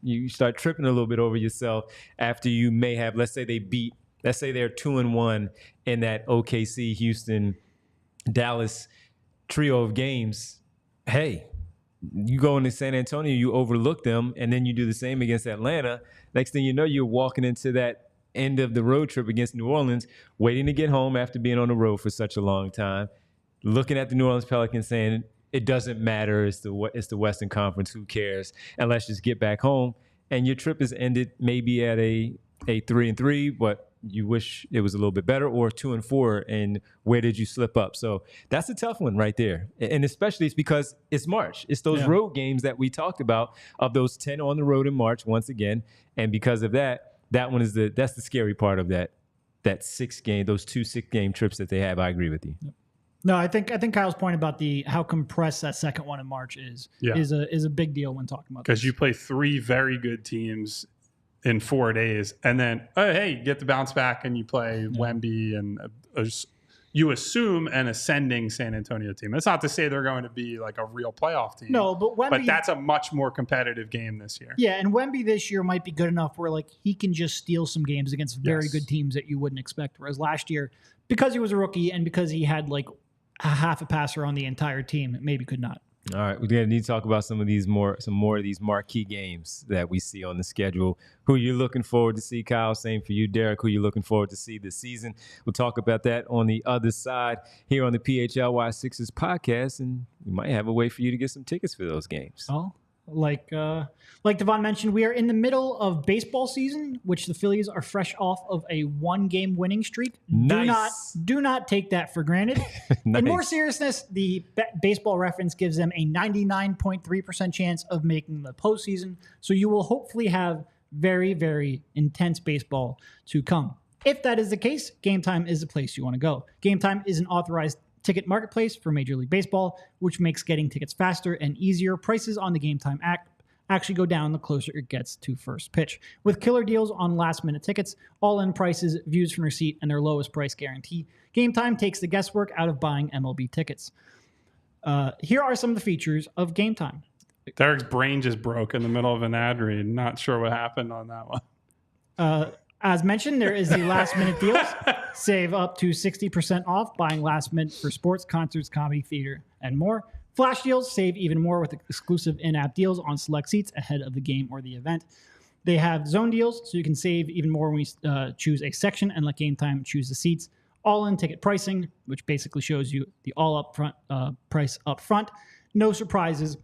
you start tripping a little bit over yourself after you may have, let's say they're 2-1 in that OKC, Houston, Dallas trio of games. Hey, you go into San Antonio, you overlook them, and then you do the same against Atlanta. Next thing you know, you're walking into that end of the road trip against New Orleans, waiting to get home after being on the road for such a long time, looking at the New Orleans Pelicans saying, it doesn't matter, it's the Western Conference, who cares, and let's just get back home. And your trip is ended maybe at a 3-3, but you wish it was a little bit better, or 2-4, and where did you slip up? So that's a tough one right there. And especially it's because it's March. It's those road games that we talked about, of those 10 on the road in March once again. And because of that one is that's the scary part of that 6-game, those 2 6-game trips that they have. I agree with you. No, I think Kyle's point about how compressed that second one in March is a big deal when talking about this. Because you play 3 very good teams in 4 days, and then you get the bounce back and you play Wemby and you assume an ascending San Antonio team. That's not to say they're going to be like a real playoff team. No, but that's a much more competitive game this year. Yeah, and Wemby this year might be good enough where like he can just steal some games against very good teams that you wouldn't expect. Whereas last year, because he was a rookie and because he had like a half a passer on the entire team, maybe could not. All right, we're gonna need to talk about some more of these marquee games that we see on the schedule. Who you're looking forward to see, Kyle? Same for you, Derek. Who you're looking forward to see this season? We'll talk about that on the other side here on the PHLY Sixers podcast, and we might have a way for you to get some tickets for those games. Oh. Like Devon mentioned, we are in the middle of baseball season, which the Phillies are fresh off of a 1-game winning streak. Nice. Do not take that for granted. Nice. In more seriousness, the Baseball Reference gives them a 99.3% chance of making the postseason. So you will hopefully have very, very intense baseball to come. If that is the case, Game Time is the place you want to go. Game Time is an authorized ticket marketplace for Major League Baseball, which makes getting tickets faster and easier. Prices on the Game Time app actually go down the closer it gets to first pitch. With killer deals on last-minute tickets, all-in prices, views from your seat, and their lowest price guarantee, Game Time takes the guesswork out of buying MLB tickets. Here are some of the features of Game Time. Derek's brain just broke in the middle of an ad read. Not sure what happened on that one. As mentioned, there is the last-minute deals. Save up to 60% off buying last minute for sports, concerts, comedy, theater, and more. Flash deals, save even more with exclusive in-app deals on select seats ahead of the game or the event. They have zone deals, so you can save even more when you choose a section and let Game Time choose the seats. All-in ticket pricing, which basically shows you the all-up-front price up front. No surprises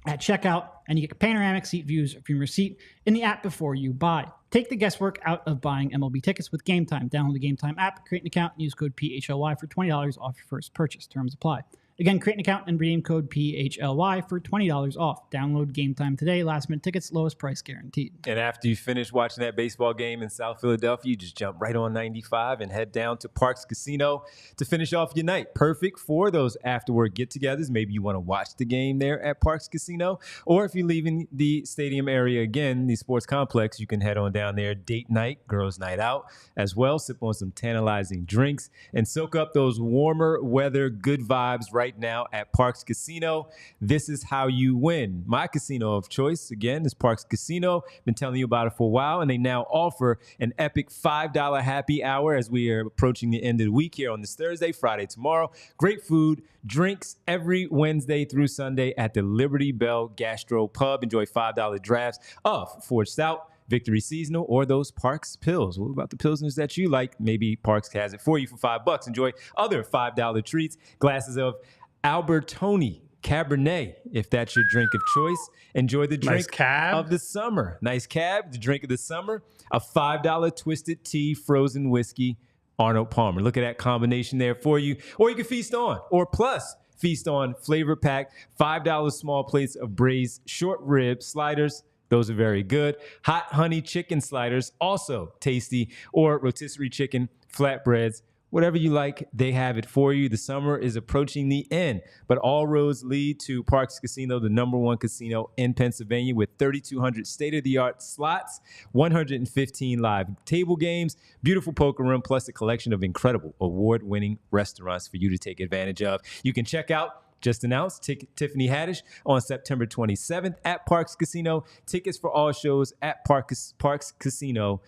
at checkout, and you get panoramic seat views from your seat in the app before you buy. Take the guesswork out of buying MLB tickets with Game Time. Download the Game Time app, create an account, and use code PHLY for $20 off your first purchase. Terms apply. Again, create an account and redeem code PHLY for $20 off. Download Game Time today. Last minute tickets, lowest price guaranteed. And after you finish watching that baseball game in South Philadelphia, you just jump right on 95 and head down to Parks Casino to finish off your night. Perfect for those afterward get-togethers. Maybe you want to watch the game there at Parks Casino. Or if you're leaving the stadium area again, the sports complex, you can head on down there. Date night, girls' night out as well. Sip on some tantalizing drinks and soak up those warmer weather, good vibes right now at Parks Casino. This is how you win. My casino of choice, again, is Parks Casino. Been telling you about it for a while, and they now offer an epic $5 happy hour as we are approaching the end of the week here on this Thursday, Friday, tomorrow. Great food, drinks every Wednesday through Sunday at the Liberty Bell Gastro Pub. Enjoy $5 drafts of Forged Stout, Victory Seasonal, or those Parks Pills. What about the Pilsners that you like? Maybe Parks has it for you for $5. Enjoy other $5 treats. Glasses of Albertoni Cabernet, if that's your drink of choice. Enjoy the drink of the summer. Nice cab, the drink of the summer. A $5 Twisted Tea frozen whiskey, Arnold Palmer. Look at that combination there for you. Or you can feast on, or plus feast on flavor packed $5 small plates of braised short rib sliders. Those are very good. Hot honey chicken sliders, also tasty. Or rotisserie chicken flatbreads. Whatever you like, they have it for you. The summer is approaching the end, but all roads lead to Parks Casino, the #1 casino in Pennsylvania, with 3,200 state-of-the-art slots, 115 live table games, beautiful poker room, plus a collection of incredible award-winning restaurants for you to take advantage of. You can check out, just announced, Tiffany Haddish on September 27th at Parks Casino. Tickets for all shows at parkscasino.com.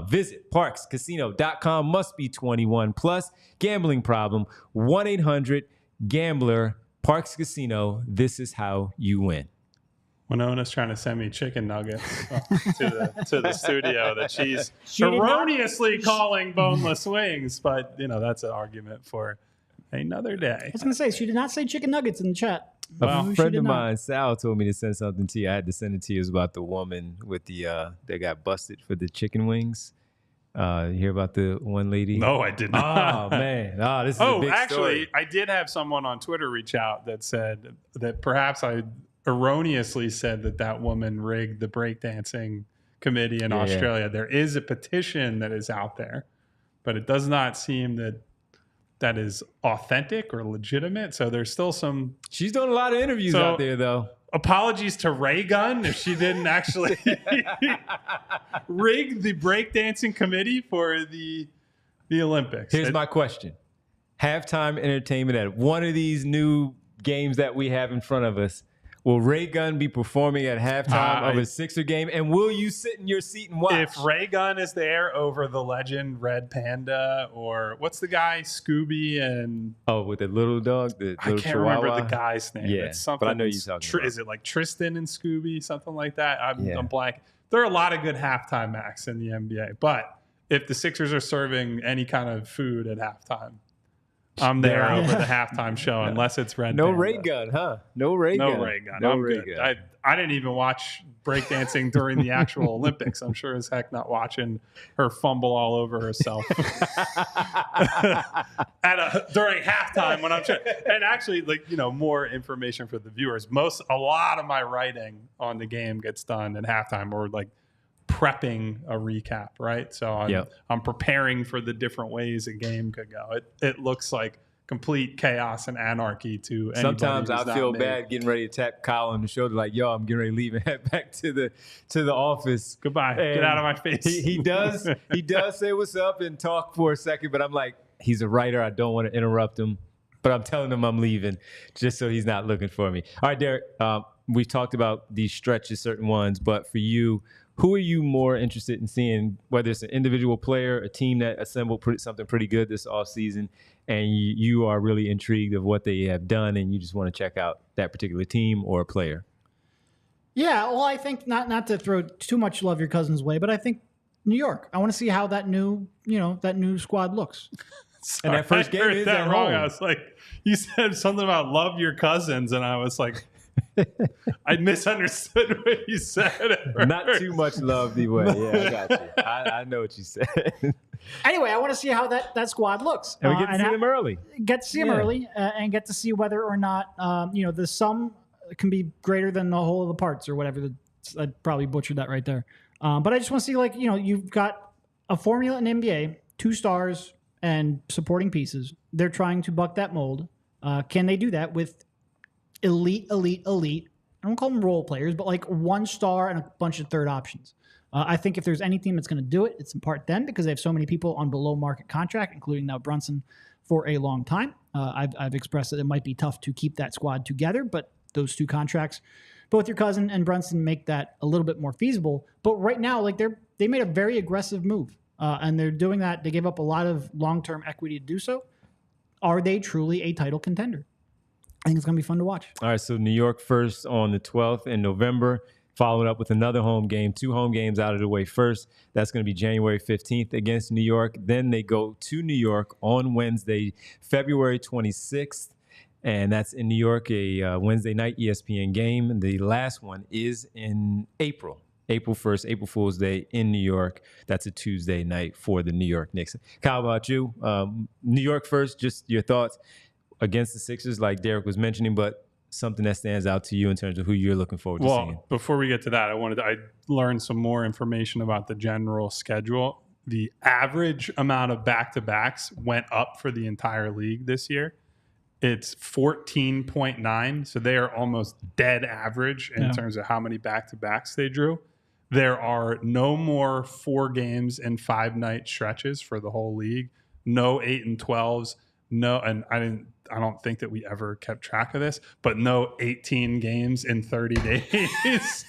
Visit parkscasino.com. Must be 21 plus. Gambling problem, 1-800-GAMBLER. Parks Casino. This is how you win. Winona's trying to send me chicken nuggets to the studio that she's erroneously calling boneless wings, but that's an argument for another day. I was going to say, she did not say chicken nuggets in the chat. A friend of mine, Sal, told me to send something to you. I had to send it to you. It was about the woman with that got busted for the chicken wings. You hear about the one lady? No, I did not. Oh, man. This is a big story. I did have someone on Twitter reach out that said that perhaps I erroneously said that woman rigged the breakdancing committee in Australia. Yeah. There is a petition that is out there, but it does not seem that is authentic or legitimate. So there's still some... She's doing a lot of interviews out there, though. Apologies to Ray Gunn if she didn't actually rig the breakdancing committee for the Olympics. Here's my question. Halftime entertainment at one of these new games that we have in front of us. Will Ray Gunn be performing at halftime of a Sixer game? And will you sit in your seat and watch? If Ray Gunn is there over the legend Red Panda, or what's the guy, Scooby and... Oh, with the little dog? The I little can't Chihuahua? remember the guy's name. Yeah, it's something, but I know you're talking about. Is it like Tristan and Scooby? Something like that? I'm blank. There are a lot of good halftime acts in the NBA. But if the Sixers are serving any kind of food at halftime, I'm there over the halftime show, unless it's Red Panda. Ray Gun, huh? No Ray Gun. I'm good. I didn't even watch breakdancing during the actual Olympics. I'm sure as heck not watching her fumble all over herself during halftime when I'm trying. And actually, more information for the viewers. A lot of my writing on the game gets done at halftime, or prepping a recap, right? So I'm preparing for the different ways a game could go. It looks like complete chaos and anarchy to anybody. Sometimes I feel bad getting ready to tap Kyle on the shoulder, like, yo, I'm getting ready to leave and head back to the office. Goodbye. And get out of my face. He does say what's up and talk for a second, but I'm like, he's a writer. I don't want to interrupt him, but I'm telling him I'm leaving just so he's not looking for me. All right, Derek, we've talked about these stretches, certain ones, but for you, who are you more interested in seeing, whether it's an individual player, a team that assembled something pretty good this offseason, and you are really intrigued of what they have done and you just want to check out that particular team or a player? Yeah, well, I think not to throw too much Love Your Cousins way, but I think New York. I want to see how that new squad looks. Sorry, and that first game is at home. I was like, you said something about Love Your Cousins, and I was like, I misunderstood what you said. Not too much love, D-Way. Yeah, I got you. I know what you said. Anyway, I want to see how that squad looks. And we get to see them early. Get to see them early and get to see whether or not, the sum can be greater than the whole of the parts or whatever. I probably butchered that right there. But I just want to see, you've got a formula in NBA, 2 stars and supporting pieces. They're trying to buck that mold. Can they do that with elite? I don't call them role players, but 1 star and a bunch of third options. I think if there's any team that's going to do it, it's in part them, because they have so many people on below market contract, including now Brunson for a long time. I've expressed that it might be tough to keep that squad together, but those 2 contracts, both your cousin and Brunson, make that a little bit more feasible. But right now, they made a very aggressive move, and they're doing that. They gave up a lot of long-term equity to do so. Are they truly a title contender? I think it's going to be fun to watch. All right, so New York first on the 12th in November. following up with another home game, 2 home games out of the way first. That's going to be January 15th against New York. Then they go to New York on Wednesday, February 26th. And that's in New York, a Wednesday night ESPN game. And the last one is in April 1st, April Fool's Day in New York. That's a Tuesday night for the New York Knicks. Kyle, about you? New York first, just your thoughts against the Sixers, like Derek was mentioning, but something that stands out to you in terms of who you're looking forward to seeing. Well, before we get to that, I learned some more information about the general schedule. The average amount of back-to-backs went up for the entire league this year. It's 14.9, so they are almost dead average in terms of how many back-to-backs they drew. There are no more 4 games and 5-night stretches for the whole league. No 8 and 12s. No, and I don't think that we ever kept track of this, but no 18 games in 30 days.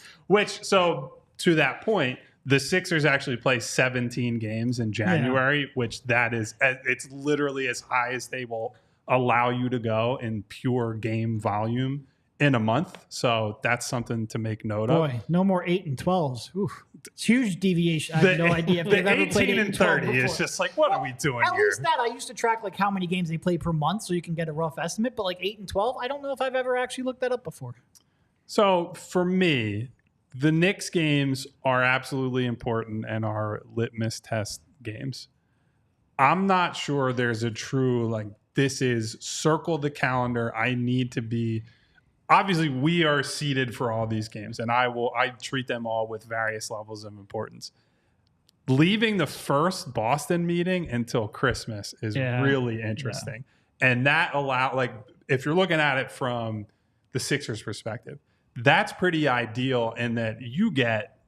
So to that point, the Sixers actually play 17 games in January, which it's literally as high as they will allow you to go in pure game volume in a month. So that's something to make note of. Boy, no more 8 and 12s. Oof. It's huge deviation. I have no idea if they've ever played 18 and 30 is just like, what are we doing at here? least that I used to track like how many games they play per month so you can get a rough estimate. But like 8 and 12, I don't know if I've ever actually looked that up before. So for me, the Knicks games are absolutely important and are litmus test games. I'm not sure there's a true, like, this is circle the calendar. I need to be. Obviously, we are seeded for all these games, and I treat them all with various levels of importance. Leaving the first Boston meeting until Christmas is really interesting. And that if you're looking at it from the Sixers perspective, that's pretty ideal in that you get,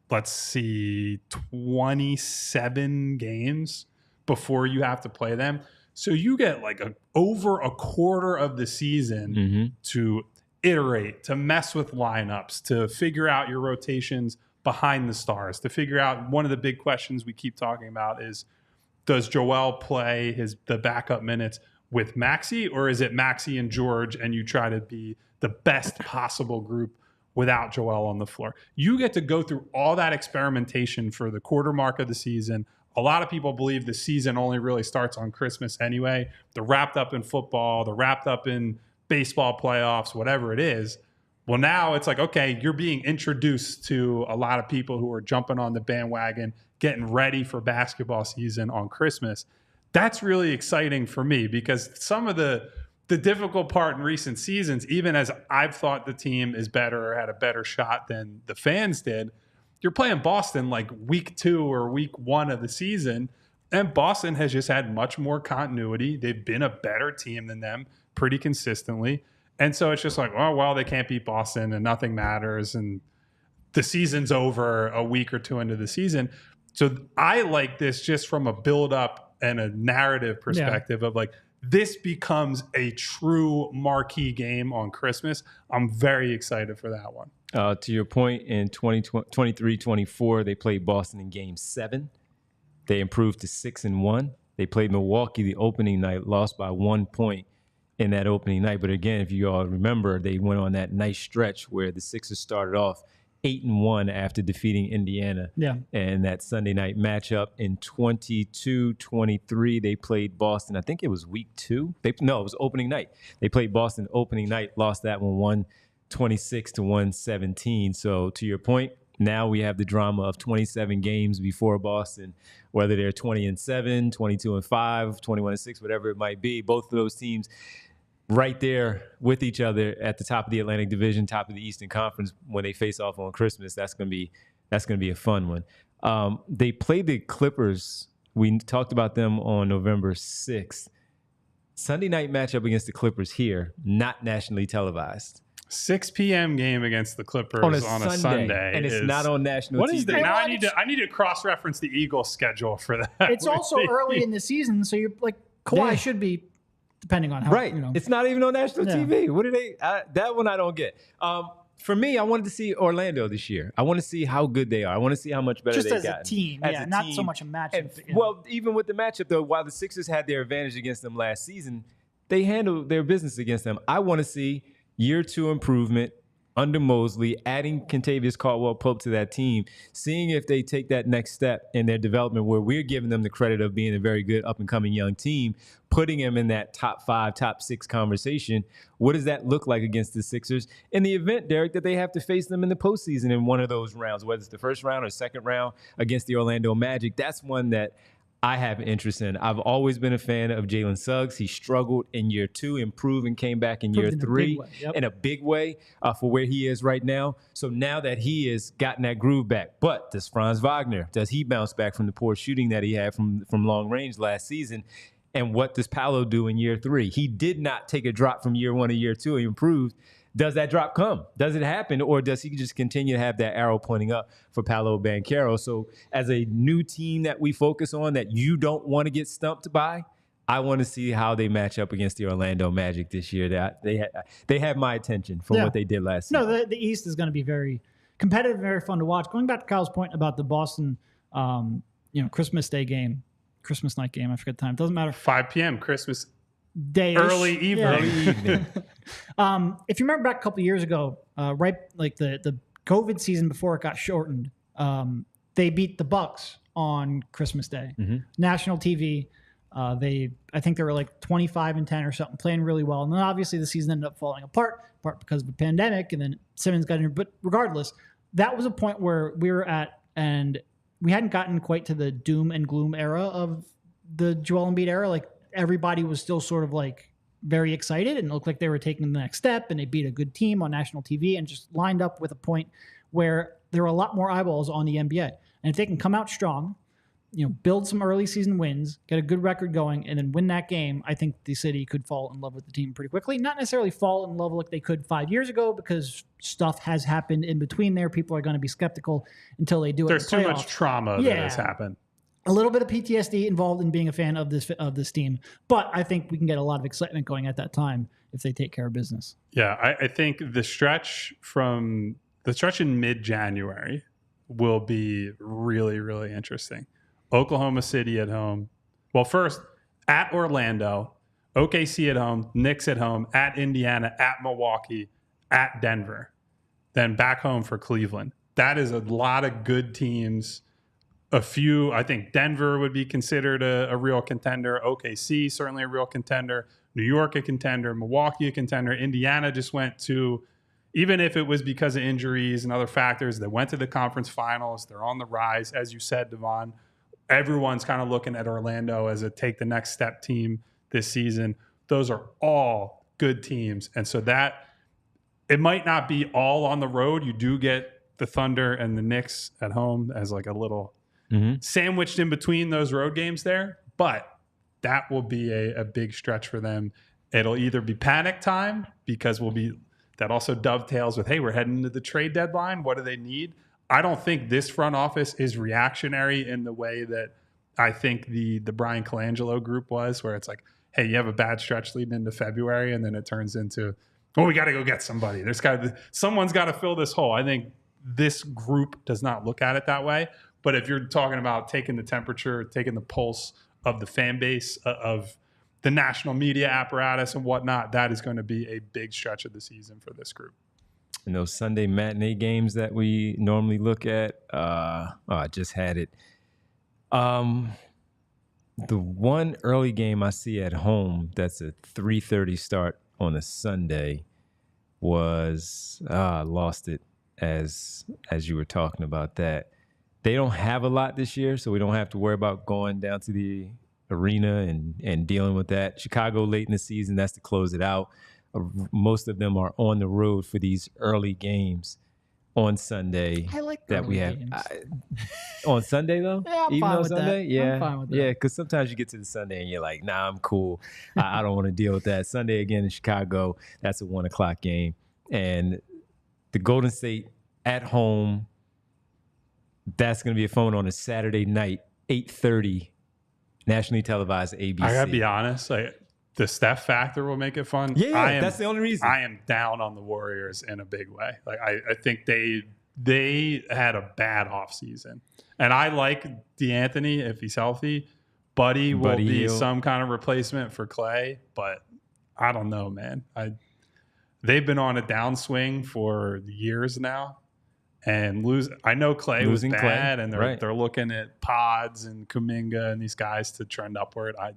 let's see, 27 games before you have to play them. So you get like over a quarter of the season to iterate, to mess with lineups, to figure out your rotations behind the stars, to figure out one of the big questions we keep talking about is, does Joel play the backup minutes with Maxey, or is it Maxey and George and you try to be the best possible group without Joel on the floor? You get to go through all that experimentation for the quarter mark of the season. A lot of people believe the season only really starts on Christmas anyway. They're wrapped up in football. They're wrapped up in baseball playoffs, whatever it is. Well, now it's like, okay, you're being introduced to a lot of people who are jumping on the bandwagon, getting ready for basketball season on Christmas. That's really exciting for me because some of the difficult part in recent seasons, even as I've thought the team is better or had a better shot than the fans did, you're playing Boston like week 2 or week 1 of the season, and Boston has just had much more continuity. They've been a better team than them pretty consistently. And so it's just like, oh, well, they can't beat Boston and nothing matters. And the season's over a week or 2 into the season. So I like this just from a build-up and a narrative perspective of like, this becomes a true marquee game on Christmas. I'm very excited for that one. To your point, in 23-24, they played Boston in Game 7. They improved to 6-1. They played Milwaukee the opening night, lost by 1 point in that opening night. But again, if you all remember, they went on that nice stretch where the Sixers started off 8-1 after defeating Indiana. And that Sunday night matchup in 22-23, they played Boston. I think it was week 2. It was opening night. They played Boston opening night, lost that one 126-117. So to your point, now we have the drama of 27 games before Boston, whether they're 20-7, 22-5, 21-6, whatever it might be. Both of those teams right there with each other at the top of the Atlantic Division, top of the Eastern Conference when they face off on Christmas. That's gonna be a fun one. They played the Clippers. We talked about them on November 6th. Sunday night matchup against the Clippers here, not nationally televised. 6 p.m. game against the Clippers on a Sunday. And it's not on national what TV. Is that? Now I need to cross-reference the Eagles schedule for that. It's also early in the season, so you're like, Kawhi should be, depending on how. Right. It's not even on national TV. What do they? That one I don't get. For me, I wanted to see Orlando this year. I want to see how good they are. I want to see how much better they've gotten. Just as a team, not so much a matchup. Well, even with the matchup, though, while the Sixers had their advantage against them last season, they handled their business against them. I want to see year 2 improvement under Mosley, adding Kentavious Caldwell-Pope to that team, seeing if they take that next step in their development where we're giving them the credit of being a very good up-and-coming young team, putting them in that top 5, top 6 conversation. What does that look like against the Sixers in the event, Derek, that they have to face them in the postseason in one of those rounds, whether it's the first round or second round against the Orlando Magic? That's one that I have interest in. I've always been a fan of Jalen Suggs. He struggled in year 2, improved and came back in year 3 in a big way for where he is right now. So now that he has gotten that groove back, but does Franz Wagner, does he bounce back from the poor shooting that he had from long range last season? And what does Paolo do in year 3? He did not take a drop from year 1 to year 2. He improved. Does that drop come? Does it happen? Or does he just continue to have that arrow pointing up for Paolo Banchero? So as a new team that we focus on that you don't want to get stumped by, I want to see how they match up against the Orlando Magic this year. They have my attention from what they did last season. No, the East is going to be very competitive and very fun to watch. Going back to Kyle's point about the Boston Christmas night game, I forget the time. It doesn't matter. 5 p.m. Christmas day, early evening. If you remember back a couple of years ago, right, like the COVID season before it got shortened, they beat the Bucks on Christmas Day. National TV. I think they were like 25-10 or something, playing really well. And then obviously the season ended up falling apart because of the pandemic. And then Simmons got injured. But regardless, that was a point where we were at, and we hadn't gotten quite to the doom and gloom era of the Joel Embiid era. Like everybody was still sort of like very excited and looked like they were taking the next step, and they beat a good team on national TV and just lined up with a point where there were a lot more eyeballs on the NBA. And if they can come out strong, build some early season wins, get a good record going, and then win that game, I think the city could fall in love with the team pretty quickly. Not necessarily fall in love like they could 5 years ago, because stuff has happened in between there. People are going to be skeptical until they do it. There's too much trauma that has happened. A little bit of PTSD involved in being a fan of this team, but I think we can get a lot of excitement going at that time if they take care of business. Yeah, I think the stretch in mid-January will be really, really interesting. Oklahoma City at home. Well, first at Orlando, OKC at home, Knicks at home, at Indiana, at Milwaukee, at Denver, then back home for Cleveland. That is a lot of good teams. A few, I think Denver would be considered a real contender. OKC, certainly a real contender. New York, a contender. Milwaukee, a contender. Indiana just went to, even if it was because of injuries and other factors, they went to the conference finals. They're on the rise. As you said, Devon, everyone's kind of looking at Orlando as a take the next step team this season. Those are all good teams. And so that, it might not be all on the road. You do get the Thunder and the Knicks at home as like a little sandwiched in between those road games there, but that will be a big stretch for them. It'll either be panic time, because that also dovetails with, hey, we're heading into the trade deadline. What do they need? I don't think this front office is reactionary in the way that I think the Brian Colangelo group was, where it's like, hey, you have a bad stretch leading into February, and then it turns into, we got to go get somebody. Someone's got to fill this hole. I think this group does not look at it that way. But if you're talking about taking the temperature, taking the pulse of the fan base, of the national media apparatus and whatnot, that is going to be a big stretch of the season for this group. And those Sunday matinee games that we normally look at, I just had it. The one early game I see at home that's a 3:30 start on a Sunday was, I lost it as you were talking about that. They don't have a lot this year, so we don't have to worry about going down to the arena and dealing with that. Chicago late in the season, that's to close it out. Most of them are on the road for these early games on Sunday. I like that we have games. On Sunday though. Yeah, I'm even fine on with Sunday. that. Yeah, I'm fine with that. yeah. Because sometimes you get to the Sunday and you're like, nah, I'm cool. I don't want to deal with that. Sunday again in Chicago. That's a 1:00 game, and the Golden State at home. That's going to be a phone on a Saturday night, 8:30, nationally televised ABC. I gotta be honest, the Steph factor will make it fun. Yeah, that's the only reason. I am down on the Warriors in a big way. I think they had a bad offseason. And I like DeAnthony if he's healthy. Buddy will be some kind of replacement for Clay, but I don't know, man. they've been on a downswing for years now. And I know Clay Losing was Clay, bad, and right. they're looking at Pods and Kuminga and these guys to trend upward. I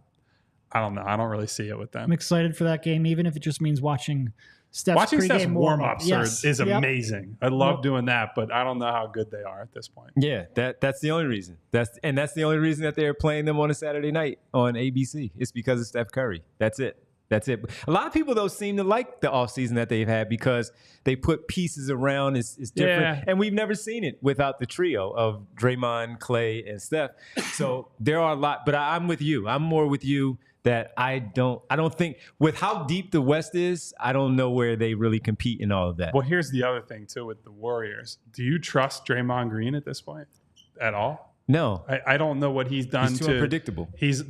don't know. I don't really see it with them. I'm excited for that game, even if it just means watching Steph's warm-ups yes. is amazing. I love doing that, but I don't know how good they are at this point. Yeah, that's the only reason. That's the only reason that they're playing them on a Saturday night on ABC. It's because of Steph Curry. That's it. A lot of people, though, seem to like the offseason that they've had because they put pieces around. It's different. Yeah. And we've never seen it without the trio of Draymond, Clay, and Steph. So there are a lot. But I'm with you. I'm more with you that I don't think with how deep the West is, I don't know where they really compete in all of that. Well, here's the other thing, too, with the Warriors. Do you trust Draymond Green at this point at all? No. I don't know what he's done. He's too unpredictable. He's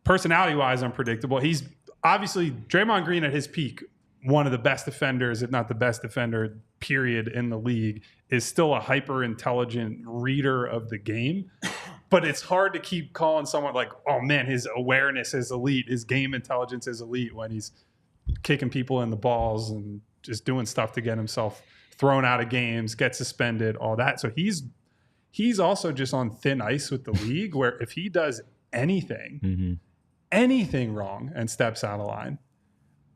personality-wise unpredictable. He's obviously, Draymond Green at his peak, one of the best defenders, if not the best defender, period, in the league, is still a hyper-intelligent reader of the game. But it's hard to keep calling someone like, oh, man, his awareness is elite, his game intelligence is elite when he's kicking people in the balls and just doing stuff to get himself thrown out of games, get suspended, all that. So he's also just on thin ice with the league where if he does anything wrong and steps out of line,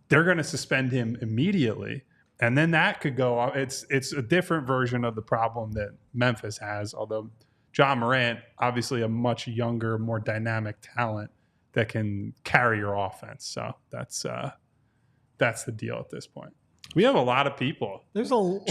they're going to suspend him immediately. And then that could go off. It's a different version of the problem that Memphis has, although John Morant, obviously a much younger, more dynamic talent that can carry your offense. So that's the deal at this point. We have a lot of people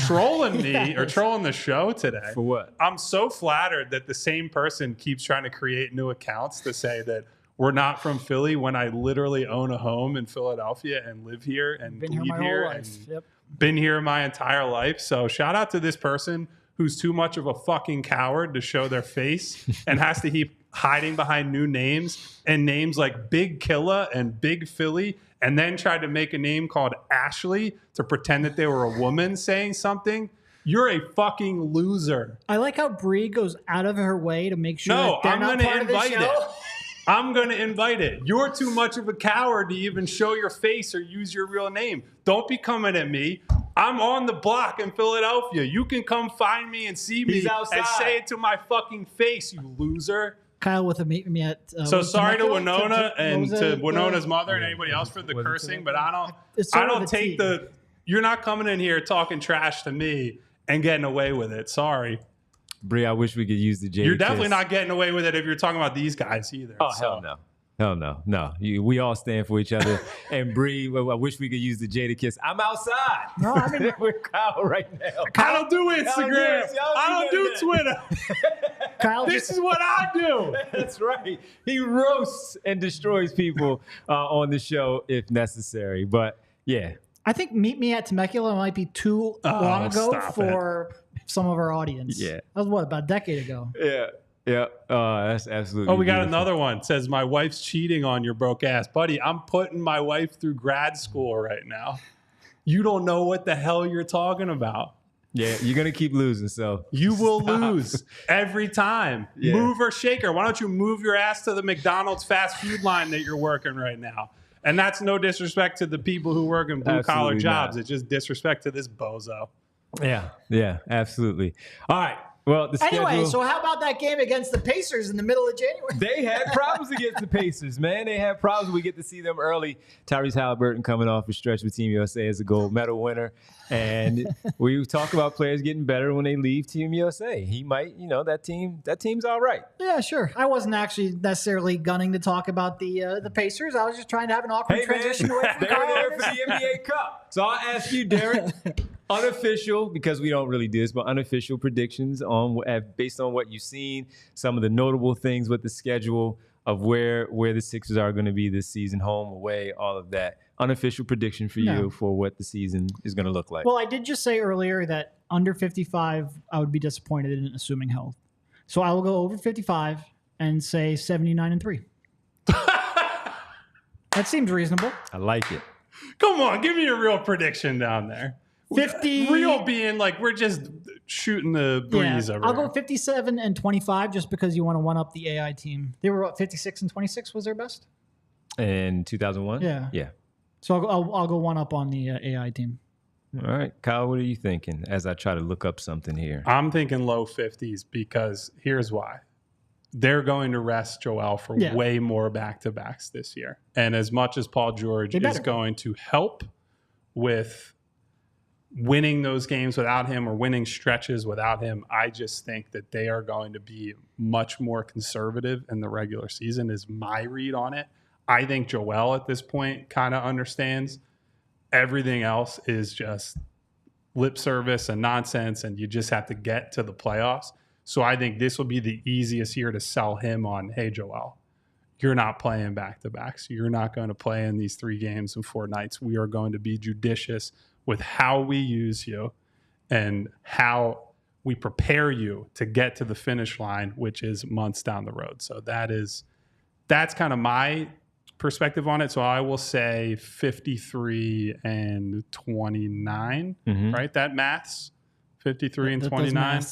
trolling me or trolling the show today. For what? I'm so flattered that the same person keeps trying to create new accounts to say that we're not from Philly when I literally own a home in Philadelphia and live here and bleed here and been here my entire life. So shout out to this person who's too much of a fucking coward to show their face and has to keep hiding behind new names and names like Big Killa and Big Philly, and then tried to make a name called Ashley to pretend that they were a woman saying something. You're a fucking loser. I like how Bree goes out of her way to make sure that they're not part of the show. It. I'm going to invite it. You're too much of a coward to even show your face or use your real name. Don't be coming at me. I'm on the block in Philadelphia. You can come find me and see me and say it to my fucking face, you loser. Kyle with a meet me at. So sorry to Winona and to Winona's mother and anybody else for the cursing, but I don't take the. You're not coming in here talking trash to me and getting away with it. Sorry. Bree, I wish we could use the Jada You're definitely not getting away with it if you're talking about these guys either. Oh, hell no. We all stand for each other. And Bree, I wish we could use the Jada kiss. I'm outside. No, I mean, we're Kyle right now. I don't do Instagram. I don't do Twitter. Kyle, this is what I do. That's right. He roasts and destroys people on the show if necessary. But yeah. I think Meet Me at Temecula might be too long ago for some of our audience. Yeah. That was about a decade ago. Yeah. That's absolutely. Oh, we got beautiful. another one. It says, my wife's cheating on your broke ass. Buddy, I'm putting my wife through grad school right now. You don't know what the hell you're talking about. Yeah, you're going to keep losing, so. You will lose every time. Yeah. Move or shake her. Why don't you move your ass to the McDonald's fast food line that you're working right now? And that's no disrespect to the people who work in blue-collar jobs. It's just disrespect to this bozo. Yeah, absolutely. All right. Well, the schedule. Anyway, so how about that game against the Pacers in the middle of January? They had problems against the Pacers, man. They had problems. We get to see them early. Tyrese Halliburton coming off a stretch with Team USA as a gold medal winner. And we talk about players getting better when they leave Team USA. He might, that team's all right. Yeah, sure. I wasn't actually necessarily gunning to talk about the Pacers. I was just trying to have an awkward transition away from They were there for the NBA Cup. So I'll ask you, Derek, unofficial, because we don't really do this, but unofficial predictions based on what you've seen, some of the notable things with the schedule of where the Sixers are going to be this season, home, away, all of that. Unofficial prediction for you for what the season is going to look like. Well, I did just say earlier that under 55, I would be disappointed in assuming health. So I will go over 55 and say 79-3. That seems reasonable. I like it. Come on, give me a real prediction down there. 50. Real being like we're just shooting the breeze over I'll here. go 57-25 just because you want to one up the AI team. They were 56-26 was their best? In 2001? Yeah. Yeah. So I'll go one up on the AI team. All right, Kyle, what are you thinking as I try to look up something here? I'm thinking low 50s because here's why. They're going to rest Joel for way more back-to-backs this year. And as much as Paul George is going to help with winning those games without him or winning stretches without him, I just think that they are going to be much more conservative in the regular season is my read on it. I think Joel at this point kind of understands everything else is just lip service and nonsense, and you just have to get to the playoffs. So I think this will be the easiest year to sell him on, hey, Joel, you're not playing back-to-backs. You're not going to play in these 3 games and 4 nights. We are going to be judicious with how we use you and how we prepare you to get to the finish line, which is months down the road. So that's kind of my perspective on it. So I will say 53 and 29, right? That maths, 53 and 29.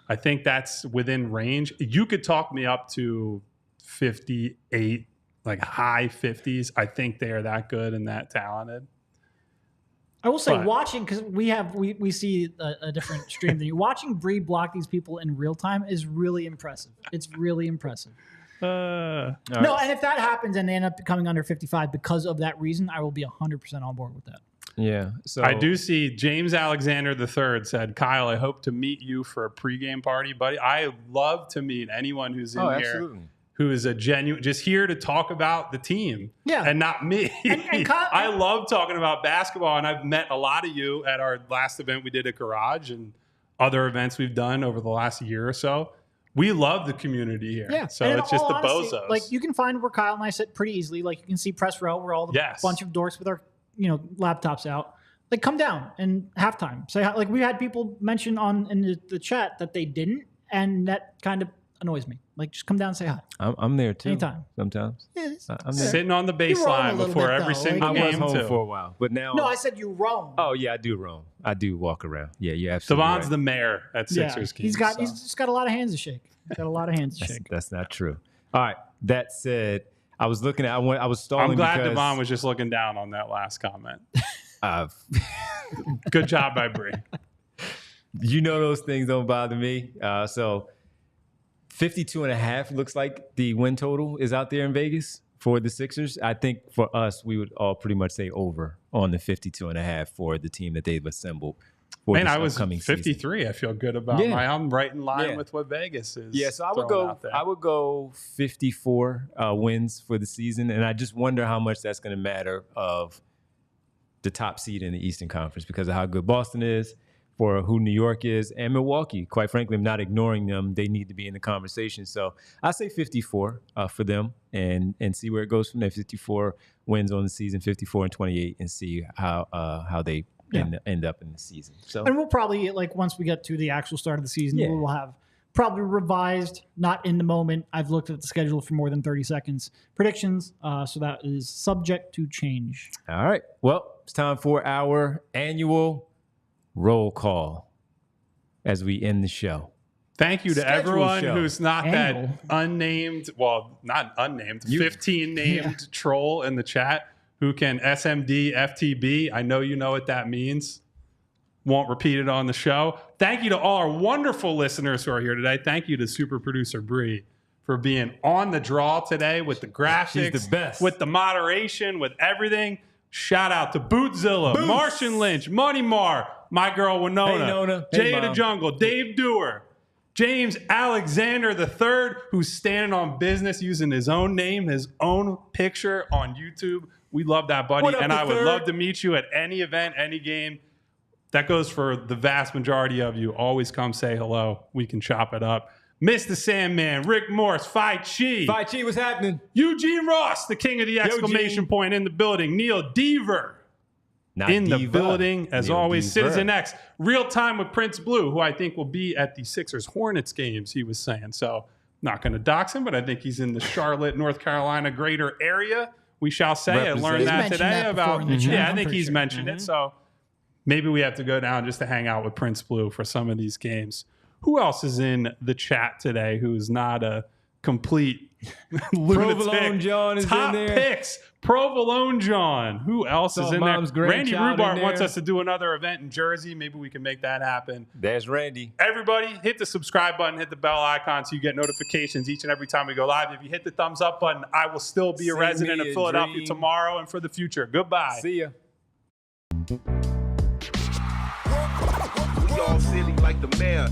I think that's within range. You could talk me up to 58, like high 50s. I think they are that good and that talented. I will say, watching, because we see a different stream than you. Watching Bree block these people in real time is really impressive. It's really impressive. No, and if that happens and they end up coming under 55 because of that reason, I will be 100% on board with that. Yeah. So I do see James Alexander III said, Kyle, I hope to meet you for a pregame party, buddy. I love to meet anyone who's in here. Absolutely. Who is a genuine, just here to talk about the team and not me. And Kyle, I love talking about basketball, and I've met a lot of you at our last event we did at Garage and other events we've done over the last year or so. We love the community here. Yeah. So it's just the bozos. Like, you can find where Kyle and I sit pretty easily. Like, you can see press row. We're all the bunch of dorks with our laptops out. Like, come down and halftime. Say hi. Like, we had people mention in the chat that they didn't, and that kind of annoys me. Like, just come down and say hi. I'm there too. Anytime. Sometimes. Yeah, I'm there. Sitting on the baseline before every single game. I was home for a while, but now. No, I said you roam. Oh yeah, I do roam. I do walk around. Yeah, you're absolutely Devon's right. the mayor at Sixers games. He's just got a lot of hands to shake. That's not true. All right. That said, I was looking at. I was stalling. I'm glad Devon was just looking down on that last comment. Good job by Bree. You know those things don't bother me. So 52.5 looks like the win total is out there in Vegas for the Sixers. I think for us, we would all pretty much say over on the 52.5 for the team that they've assembled. Man, I was 53. Season. I feel good about I'm right in line with what Vegas is. Yeah, so I would go 54 wins for the season, and I just wonder how much that's going to matter of the top seed in the Eastern Conference because of how good Boston is, for who New York is, and Milwaukee. Quite frankly, I'm not ignoring them. They need to be in the conversation. So I say 54 for them and see where it goes from there. 54 wins on the season, 54 and 28, and see how they end up in the season. So, and we'll probably, like, once we get to the actual start of the season, we will have probably revised, not in the moment. I've looked at the schedule for more than 30 seconds. Predictions, so that is subject to change. All right. Well, it's time for our annual roll call as we end the show. Thank you to everyone who's not that unnamed, well, not unnamed, 15 named troll in the chat who can SMD FTB. I know you know what that means. Won't repeat it on the show. Thank you to all our wonderful listeners who are here today. Thank you to super producer Bree for being on the draw today with the graphics, She's the best, with the moderation, with everything. Shout out to Bootzilla, Martian Lynch, Money Mar, my girl Winona, Jay the Jungle, Dave Dewar, James Alexander III, who's standing on business using his own name, his own picture on YouTube. We love that, buddy. And I would love to meet you at any event, any game. That goes for the vast majority of you. Always come say hello. We can chop it up. Mr. Sandman, Rick Morris, Phi Chi. Phi Chi, what's happening? Eugene Ross, the king of the exclamation point in the building. Neil Deaver the building. As Neil always, Deaver. Citizen X. Real time with Prince Blue, who I think will be at the Sixers Hornets games, he was saying. So, not going to dox him, but I think he's in the Charlotte, North Carolina greater area. We shall say. I learned that today about. I think he's mentioned it. So, maybe we have to go down just to hang out with Prince Blue for some of these games. Who else is in the chat today who's not a complete lunatic. Provolone John is Top in there. picks. Provolone John. Who else is in there? Mom's Randy grandchild Rhubarb in wants there. us to do another event in Jersey. Maybe we can make that happen. There's Randy. Everybody, hit the subscribe button, hit the bell icon so you get notifications each and every time we go live. If you hit the thumbs up button, I will still be a Send resident me of a Philadelphia dream. tomorrow and for the future. Goodbye. See ya. We all silly like the mayor.